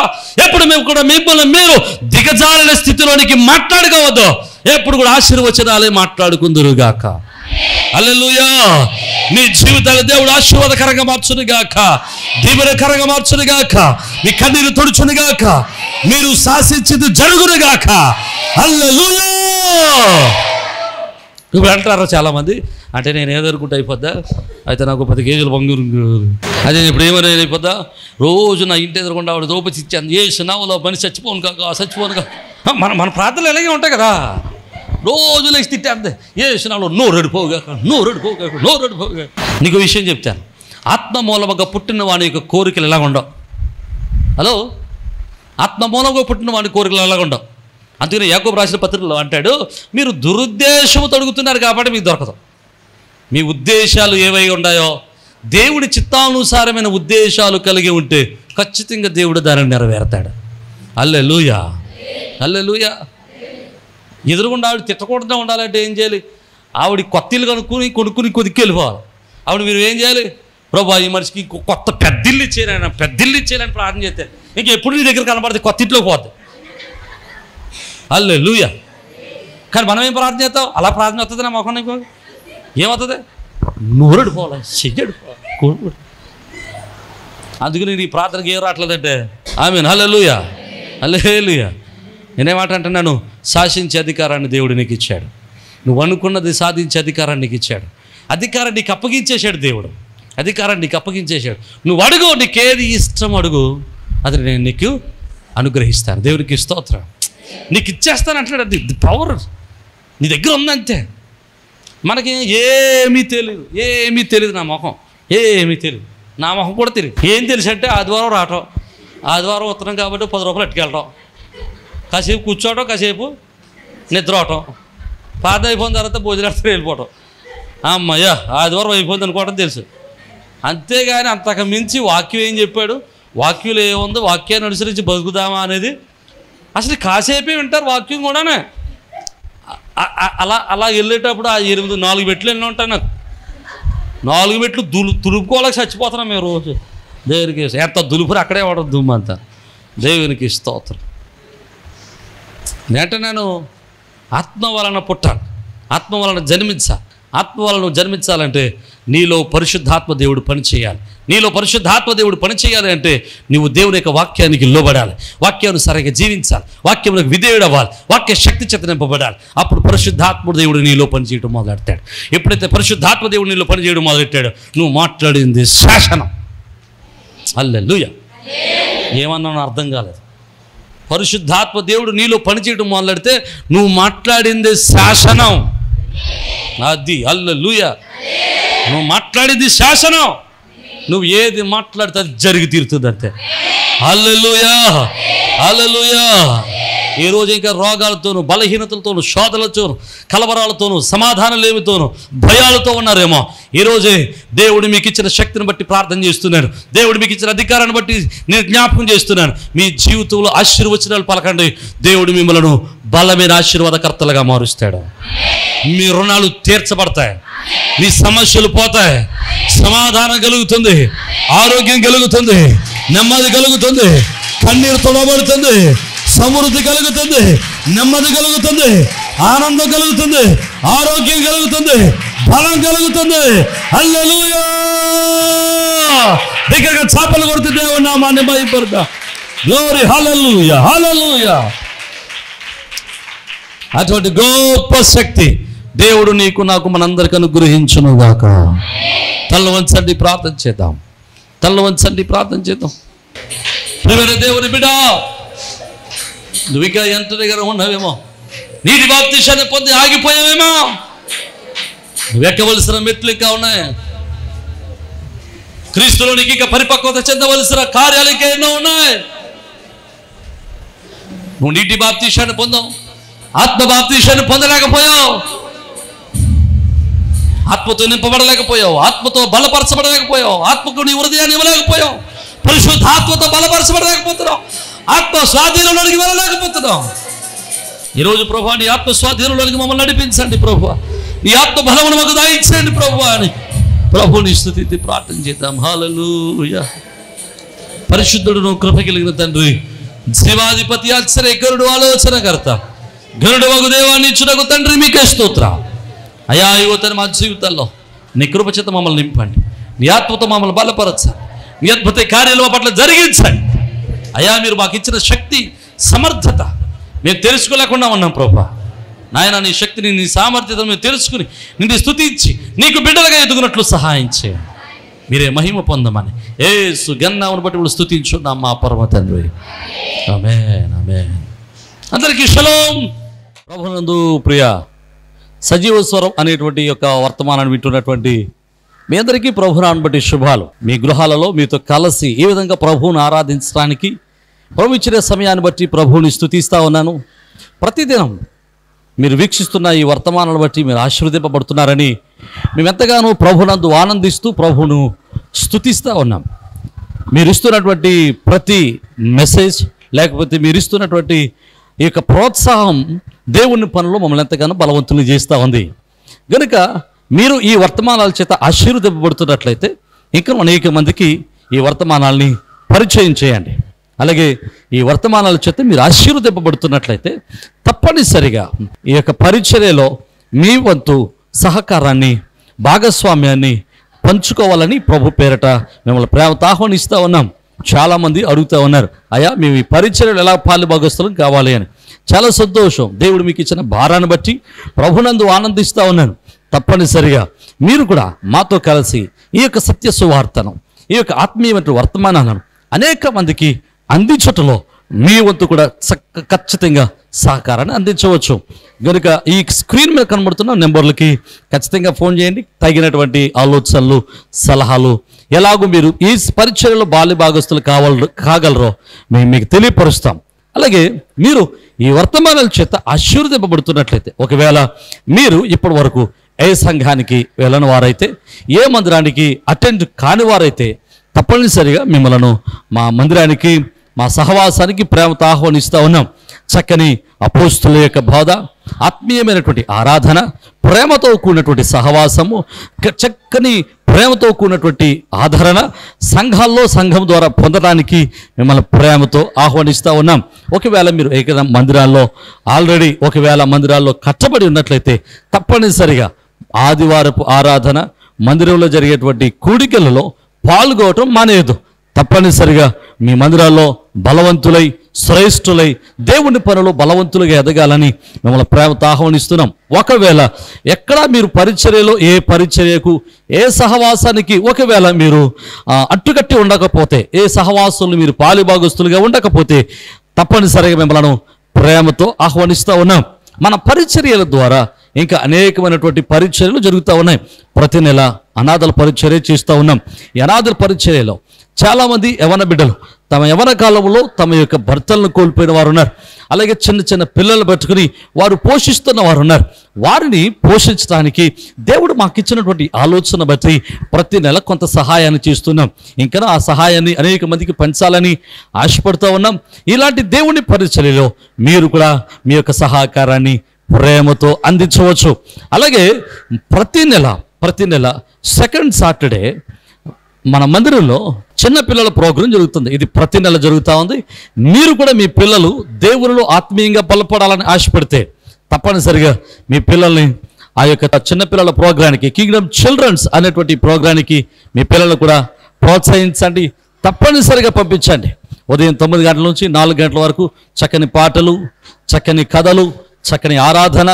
ఎప్పుడు మేము కూడా మిమ్మల్ని మీరు దిగజారిన స్థితిలోనికి మాట్లాడుకోవద్దు. ఎప్పుడు కూడా ఆశీర్వచనాలే మాట్లాడుకుందురుగాక. హల్లెలూయా. నీ జీవితాలు దేవుడు ఆశీర్వాదకరంగా మార్చునుగాక, దీవెనకరంగా మార్చునుగాక, మీ కన్నీరు తుడుచునుగాక, మీరు శాసించింది జరుగునుగాక. హల్లెలూయా. ఇప్పుడు అంటారా చాలామంది, అంటే నేను ఏదనుకుంటే అయిపోద్దా, అయితే నాకు 10 కేజీలు బంగారు, అదే ఇప్పుడు ఏమైనా అయిపోద్దా, రోజు నా ఇంటి ఎదురుకుండా ఆవిడ దోపచి ఇచ్చాను, ఏ సునావులో పని చచ్చిపోను కాక. మన ప్రార్థనలు ఎలాగే ఉంటాయి కదా, రోజు లేచి తిట్టే ఏ సునావులో నోరెడిపోగాక. నీకు విషయం చెప్తాను, ఆత్మ మూలముగా పుట్టిన వాని యొక్క కోరికలు ఎలాగ ఉండవు. హలో, ఆత్మ మూలంగా పుట్టిన వాని కోరికలు ఎలాగ ఉండవు. అందుకని యాకోబు రాసిన పత్రికలో అంటాడు, మీరు దురుద్దేశంతో అడుగుతున్నారు కాబట్టి మీకు దొరకదు. మీ ఉద్దేశాలు ఏవై ఉన్నాయో, దేవుడి చిత్తానుసారమైన ఉద్దేశాలు కలిగి ఉంటే ఖచ్చితంగా దేవుడు దానిని నెరవేరుతాడు. హల్లెలూయా, హల్లెలూయా. ఎదురుగుండా ఆవిడ తిట్టకూడదా ఉండాలంటే ఏం చేయాలి? ఆవిడ కొత్త ఇల్లు కొనుక్కుని కొద్దికి వెళ్ళిపోవాలి. ఆవిడ మీరు ఏం చేయాలి? ప్రభా ఈ మనిషికి కొత్త పెద్దిల్లు ఇచ్చేయాలని ప్రార్థన చేస్తే ఇంకెప్పుడు నీ దగ్గర కనబడితే కొత్త ఇంట్లోకి పోద్ది. హల్లెలూయా. కానీ మనం ఏం ప్రార్థన చేస్తాం? అలా ప్రార్థన వస్తుంది నా మొఖం నీకు ఏమవుతుంది? నూరెడు పోవాలి, చెయ్యడు పోవాలి. అందుకని నీ ప్రార్థనకి ఏం రావట్లేదంటే ఆమేన్. హల్లెలూయా, హల్లెలూయా. నేనేమాట అంటున్నాను, శాసించే అధికారాన్ని దేవుడు నీకు ఇచ్చాడు. నువ్వు అనుకున్నది సాధించే అధికారాన్ని నీకు ఇచ్చాడు. అధికారాన్ని నీకు అప్పగించేశాడు దేవుడు. అధికారాన్ని నీకు అప్పగించేశాడు. నువ్వు అడుగు, నీకేది ఇష్టం అడుగు, అది నేను నీకు అనుగ్రహిస్తాను. దేవునికి స్తోత్రం. నీకు ఇచ్చేస్తాను అంటాడు. అది పవర్ నీ దగ్గర ఉందంతే. మనకి ఏమీ తెలియదు. నా మొహం ఏమీ తెలియదు. నా మొహం కూడా తెలియదు. ఏం తెలుసు అంటే ఆదివారం రావటం, ఆదివారం ఉత్తరం కాబట్టి 10 రూపాయలు ఎట్టుకెళ్ళటం, కాసేపు కూర్చోవటం, కాసేపు నిద్ర అవటం, ప్రార్థన అయిపోయిన తర్వాత భోజనార్థం వెళ్ళిపోవటం. అమ్మయ్య ఆదివారం అయిపోయింది అనుకోవటం తెలుసు. అంతేగాని అంతకు మించి వాక్యం ఏం చెప్పాడు, వాక్యంలో ఏముందో, వాక్యాన్ని అనుసరించి బతుకుదామా అనేది అసలు కాసేపే వింటారు. వాక్యం కూడానే అలా వెళ్ళేటప్పుడు ఆ 4 మెట్లు ఎన్ని ఉంటాయి. నాకు 4 మెట్లు తులుపుకోలేక చచ్చిపోతున్నాం మేము రోజు. దేవునికి ఎంత దులుపురు అక్కడే వాడదు దుమ్మంతా. దేవునికి స్తోత్రం. నేను ఆత్మ వలన పుట్టాలి, ఆత్మ వలన జన్మించాలి. ఆత్మ వలన జన్మించాలంటే నీలో పరిశుద్ధాత్మ దేవుడు పనిచేయాలి. నీలో పరిశుద్ధాత్మ దేవుడు పనిచేయాలి అంటే నువ్వు దేవుని యొక్క వాక్యానికి లోబడాలి, వాక్యానుసారంగా జీవించాలి, వాక్యములకు విధేయుడు అవ్వాలి, వాక్య శక్తి చేత నింపబడాలి. అప్పుడు పరిశుద్ధాత్మ దేవుడు నీలో పనిచేయడం మొదలెడతాడు. ఎప్పుడైతే పరిశుద్ధాత్మ దేవుడు నీలో పనిచేయడం మొదలెట్టాడో నువ్వు మాట్లాడింది శాసనం. హల్లెలూయా. ఏమన్నా అర్థం కాలేదు. పరిశుద్ధాత్మ దేవుడు నీలో పనిచేయడం మొదలెడితే నువ్వు మాట్లాడింది శాసనం. అది హల్లెలూయా. నువ్వు మాట్లాడింది శాసనం. నువ్వు ఏది మాట్లాడితే అది జరిగి తీరుతుంది అంతే. హల్లెలూయా, హల్లెలూయా. ఈ రోజు ఇంకా రోగాలతోనూ, బలహీనతలతోనూ, శోధనలతోనూ, కలవరాలతోనూ, సమాధానం లేమితోనూ, భయాలతో ఉన్నారేమో. ఈరోజే దేవుడు మీకు ఇచ్చిన శక్తిని బట్టి ప్రార్థన చేస్తున్నాను. దేవుడు మీకు ఇచ్చిన అధికారాన్ని బట్టి నేను జ్ఞాపకం చేస్తున్నాను. మీ జీవితంలో ఆశీర్వచనాలు పలకండి. దేవుడు మిమ్మల్ని బలమైన ఆశీర్వాదకర్తలుగా మారుస్తాడు. మీ రుణాలు తీర్చబడతాయి, మీ సమస్యలు పోతాయి, సమాధానం కలుగుతుంది, ఆరోగ్యం కలుగుతుంది, నెమ్మది కలుగుతుంది, కన్నీరు తొడబడుతుంది, సమృద్ధి కలుగుతుంది, నెమ్మది కలుగుతుంది, ఆనందం కలుగుతుంది, ఆరోగ్యం కలుగుతుంది, బలం కలుగుతుంది. హల్లెలూయా. దగ్గరగా చాపలు కొడుతూ దేవుని నామాన్ని మహిమపరుద్దా. గ్లోరీ. హల్లెలూయా, హల్లెలూయా. అటువంటి గొప్ప శక్తి దేవుడు నీకు నాకు మనందరికీ అనుగ్రహించును గాక. తల్ల వంచండి, ప్రార్థన చేద్దాం. తల్ల వంచండి, ప్రార్థన చేద్దాం. దేవుని బిడ్డ, నువ్వు ఇంకా ఎంత దగ్గర ఉన్నావేమో, నీటి బాప్తిసాన్ని పొంది ఆగిపోయావేమో, నువ్వు ఎక్కవలసిన మెట్లు ఇంకా ఉన్నాయి. క్రీస్తులో నీకు ఇంకా పరిపక్వత చెందవలసిన కార్యాలు ఇంకా ఎన్నో ఉన్నాయి. నువ్వు నీటి బాప్తిసాన్ని పొందావు, ఆత్మ బాప్తిసాన్ని పొందలేకపోయావు, ఆత్మతో నింపబడలేకపోయావు, ఆత్మతో బలపరచబడలేకపోయావు, ఆత్మకు నీ హృదయాన్ని ఇవ్వలేకపోయావు, పరిశుద్ధాత్మతో బలపరచబడలేకపోతున్నావు, ఆత్మ స్వాధీనంలోనికి వెళ్ళలేకపోతున్నాం. ఈరోజు ప్రభువా నీ ఆత్మ స్వాధీనంలోనికి మమ్మల్ని నడిపించండి ప్రభువా, నీ ఆత్మ బలమును మాకు దయచేయండి ప్రభువా అని ప్రభువుని స్తుతించి ప్రార్థన చేద్దాం. హల్లెలూయా. పరిశుద్ధుడును కృప కలిగిన తండ్రి, జీవాధిపతి, ఆశ్చర్యకరుడు, ఆలోచనకర్త, గరుడు వగు దేవాన్ని ఇచ్చుటకు తండ్రి మీకే స్తోత్రం. అయా యువతని మా జీవితాల్లో నీ కృప చేత మమ్మల్ని నింపండి, నీ ఆత్మతో మమ్మల్ని బలపరచండి, నీ అద్భుత కార్యాలు మా పట్ల జరిగించండి. అయా మీరు మాకు ఇచ్చిన శక్తి, సమర్థత మేము తెలుసుకోలేకుండా ఉన్నాం ప్రభువా. నాయన నీ శక్తిని, నీ సామర్థ్యతను మేము తెలుసుకుని నిన్ను స్తుతించి నీకు బిడ్డలుగా ఎదుగునట్లు సహాయం చేయండి. మీరే మహిమ పొందమని యేసు గన్నామను బట్టి ఇప్పుడు స్తుతించున్నాం మా పరమ తండ్రి. ఆమేన్, ఆమేన్. అందరికీ షలోం. ప్రభునందు ప్రియ సజీవ స్వరం అనేటువంటి యొక్క వర్తమానాన్ని వింటున్నటువంటి మీ అందరికీ ప్రభునాన్ని బట్టి శుభాలు. మీ గృహాలలో మీతో కలిసి ఈ విధంగా ప్రభువును ఆరాధించడానికి ప్రభు ఇచ్చిన సమయాన్ని బట్టి ప్రభువుని స్తుతిస్తూ ఉన్నాను. ప్రతిదినం మీరు వీక్షిస్తున్న ఈ వర్తమానాలను బట్టి మీరు ఆశీర్వదింపబడుతున్నారని మేము ఎంతగానో ప్రభునందు ఆనందిస్తూ ప్రభువును స్తుతిస్తూ ఉన్నాం. మీరు ఇస్తున్నటువంటి ప్రతి మెసేజ్, లేకపోతే మీరు ఇస్తున్నటువంటి ఈ యొక్క ప్రోత్సాహం దేవుని పనులు మమ్మల్ని ఎంతగానో బలవంతులు చేస్తూ ఉంది. కనుక మీరు ఈ వర్తమానాల చేత ఆశీర్వదింపబడుతున్నట్లయితే ఇంకా అనేక మందికి ఈ వర్తమానాల్ని పరిచయం చేయండి. అలాగే ఈ వర్తమానాల చేత మీరు ఆశీర్వదింపబడుతున్నట్లయితే తప్పనిసరిగా ఈ యొక్క పరిచర్యలో మీ వంతు సహకారాన్ని, భాగస్వామ్యాన్ని పంచుకోవాలని ప్రభు పేరట మిమ్మల్ని ప్రేమతో ఆహ్వానిస్తూ ఉన్నాం. చాలామంది అడుగుతూ ఉన్నారు, అయ్యా మేము ఈ పరిచర్యలు ఎలా పాలు భాగస్థలం కావాలి అని. చాలా సంతోషం. దేవుడు మీకు ఇచ్చిన భారాన్ని బట్టి ప్రభునందు ఆనందిస్తూ ఉన్నాను. తప్పనిసరిగా మీరు కూడా మాతో కలిసి ఈ యొక్క సత్య సువార్తను, ఈ యొక్క ఆత్మీయమైన వర్తమానాలను అనేక మందికి అందించటంలో మీ వంతు కూడా ఖచ్చితంగా సహకారాన్ని అందించవచ్చు. కనుక ఈ స్క్రీన్ మీద కనబడుతున్న నెంబర్లకి ఖచ్చితంగా ఫోన్ చేయండి. తగినటువంటి ఆలోచనలు, సలహాలు, ఎలాగో మీరు ఈ పరిచర్యలో బాల్య భాగస్తులు కాగలరో మేము మీకు తెలియపరుస్తాం. అలాగే మీరు ఈ వర్తమానాల చేత ఆశీర్వదింపబడుతున్నట్లయితే, ఒకవేళ మీరు ఇప్పటి వరకు ఏ సంఘానికి వెళ్ళని వారైతే, ఏ మందిరానికి అటెండ్ కాని వారైతే తప్పనిసరిగా మిమ్మల్ని మా మందిరానికి, మా సహవాసానికి ప్రేమతో ఆహ్వానిస్తూ ఉన్నాం. చక్కని అపోస్తుల యొక్క బోధ, ఆత్మీయమైనటువంటి ఆరాధన, ప్రేమతో కూడినటువంటి సహవాసము, చక్కని ప్రేమతో కూడినటువంటి ఆదరణ సంఘం ద్వారా పొందడానికి మిమ్మల్ని ప్రేమతో ఆహ్వానిస్తూ ఉన్నాం. ఒకవేళ మీరు ఏదైనా మందిరాల్లో మందిరాల్లో కట్టబడి ఉన్నట్లయితే తప్పనిసరిగా ఆదివారపు ఆరాధన, మందిరంలో జరిగేటువంటి కూడికలలో పాల్గొనటం మానేయదు. తప్పనిసరిగా మీ మందిరాల్లో బలవంతులై, శ్రేష్ఠులై, దేవుని పనులు బలవంతులుగా ఎదగాలని మిమ్మల్ని ప్రేమతో ఆహ్వానిస్తున్నాం. ఒకవేళ ఎక్కడ మీరు పరిచర్యలో ఏ పరిచర్యకు, ఏ సహవాసానికి ఒకవేళ మీరు అట్టుకట్టి ఉండకపోతే, ఏ సహవాసంలో మీరు పాలిభాగస్తులుగా ఉండకపోతే తప్పనిసరిగా మిమ్మల్ని ప్రేమతో ఆహ్వానిస్తూ ఉన్నాం. మన పరిచర్యల ద్వారా ఇంకా అనేకమైనటువంటి పరిచర్యలు జరుగుతూ ఉన్నాయి. ప్రతి నెల అనాథల పరిచర్య చేస్తూ ఉన్నాం. ఈ అనాథల పరిచర్యలో చాలామంది యవన బిడ్డలు తమ యవన కాలంలో తమ యొక్క భర్తలను కోల్పోయిన వారు ఉన్నారు. అలాగే చిన్న చిన్న పిల్లలు పెట్టుకుని వారు పోషిస్తున్న వారు ఉన్నారు. వారిని పోషించడానికి దేవుడు మాకు ఇచ్చినటువంటి ఆలోచన బట్టి ప్రతి నెల కొంత సహాయాన్ని చేస్తున్నాం. ఇంకా ఆ సహాయాన్ని అనేక మందికి పంచాలని ఆశపడుతూ ఉన్నాం. ఇలాంటి దేవుని పరిచర్యలో మీరు కూడా మీ యొక్క సహకారాన్ని ప్రేమతో అందించవచ్చు. అలాగే ప్రతి నెల సెకండ్ సాటర్డే మన మందిరంలో చిన్నపిల్లల ప్రోగ్రాం జరుగుతుంది. ఇది ప్రతి నెల జరుగుతూ ఉంది. మీరు కూడా మీ పిల్లలు దేవునిలో ఆత్మీయంగా బలపడాలని ఆశపడితే తప్పనిసరిగా మీ పిల్లల్ని ఆ యొక్క చిన్నపిల్లల ప్రోగ్రానికి, కింగ్డమ్ చిల్డ్రన్స్ అనేటువంటి ప్రోగ్రానికి మీ పిల్లలు కూడా ప్రోత్సహించండి. తప్పనిసరిగా పంపించండి. ఉదయం 9 గంటల నుంచి 4 గంటల వరకు చక్కని పాటలు, చక్కని కథలు, చక్కని ఆరాధన,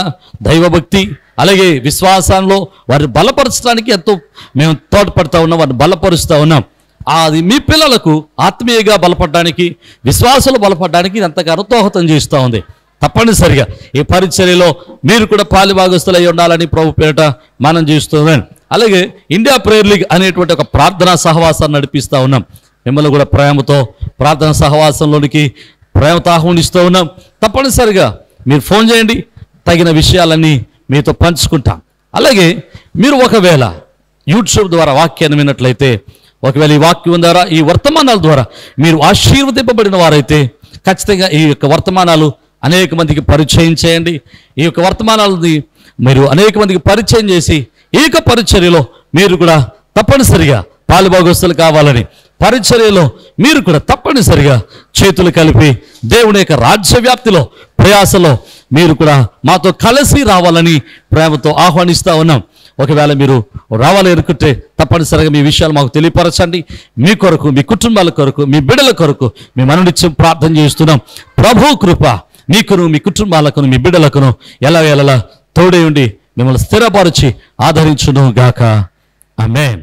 దైవభక్తి, అలాగే విశ్వాసంలో వారిని బలపరచడానికి ఎంతో మేము తోడ్పడుతూ ఉన్నాం, వారిని బలపరుస్తూ ఉన్నాం. అది మీ పిల్లలకు ఆత్మీయంగా బలపడడానికి, విశ్వాసాలు బలపడడానికి ఎంతగానో దోహదం చేస్తూ ఉంది. తప్పనిసరిగా ఈ పరిచర్యలో మీరు కూడా పాలిభాగస్తులై ఉండాలని ప్రభు పేరిట మనం చేస్తున్నాం. అలాగే ఇండియా ప్రేయర్ లీగ్ అనేటువంటి ఒక ప్రార్థనా సహవాసాన్ని నడిపిస్తూ ఉన్నాం. మిమ్మల్ని కూడా ప్రేమతో ప్రార్థనా సహవాసంలోనికి ప్రేమతో ఆహ్వానిస్తూ ఉన్నాం. తప్పనిసరిగా మీరు ఫోన్ చేయండి, తగిన విషయాలన్నీ మీతో పంచుకుంటాం. అలాగే మీరు ఒకవేళ యూట్యూబ్ ద్వారా వాక్యాన్ని విన్నట్లయితే, ఒకవేళ ఈ వాక్యం ద్వారా, ఈ వర్తమానాల ద్వారా మీరు ఆశీర్వదింపబడిన వారైతే ఖచ్చితంగా ఈ యొక్క వర్తమానాలు అనేక మందికి పరిచయం చేయండి. ఈ యొక్క వర్తమానాలని మీరు అనేక మందికి పరిచయం చేసి ఈ యొక్క పరిచర్యలో మీరు కూడా తప్పనిసరిగా పాలుభాగస్తులు కావాలని, పరిచర్యలో మీరు కూడా తప్పనిసరిగా చేతులు కలిపి దేవుని యొక్క రాజ్య వ్యాప్తిలో ప్రయాసలో మీరు కూడా మాతో కలిసి రావాలని ప్రేమతో ఆహ్వానిస్తూ ఉన్నాం. ఒకవేళ మీరు రావాలి అనుకుంటే తప్పనిసరిగా మీ విషయాలు మాకు తెలియపరచండి. మీ కొరకు, మీ కుటుంబాల కొరకు, మీ బిడ్డల కొరకు మేము అనునిత్యం ప్రార్థన చేస్తున్నాం. ప్రభు కృప మీకును, మీ కుటుంబాలకును, మీ బిడ్డలకును ఎలా తోడే ఉండి మిమ్మల్ని స్థిరపరిచి ఆదరించును గాక. ఆమేన్.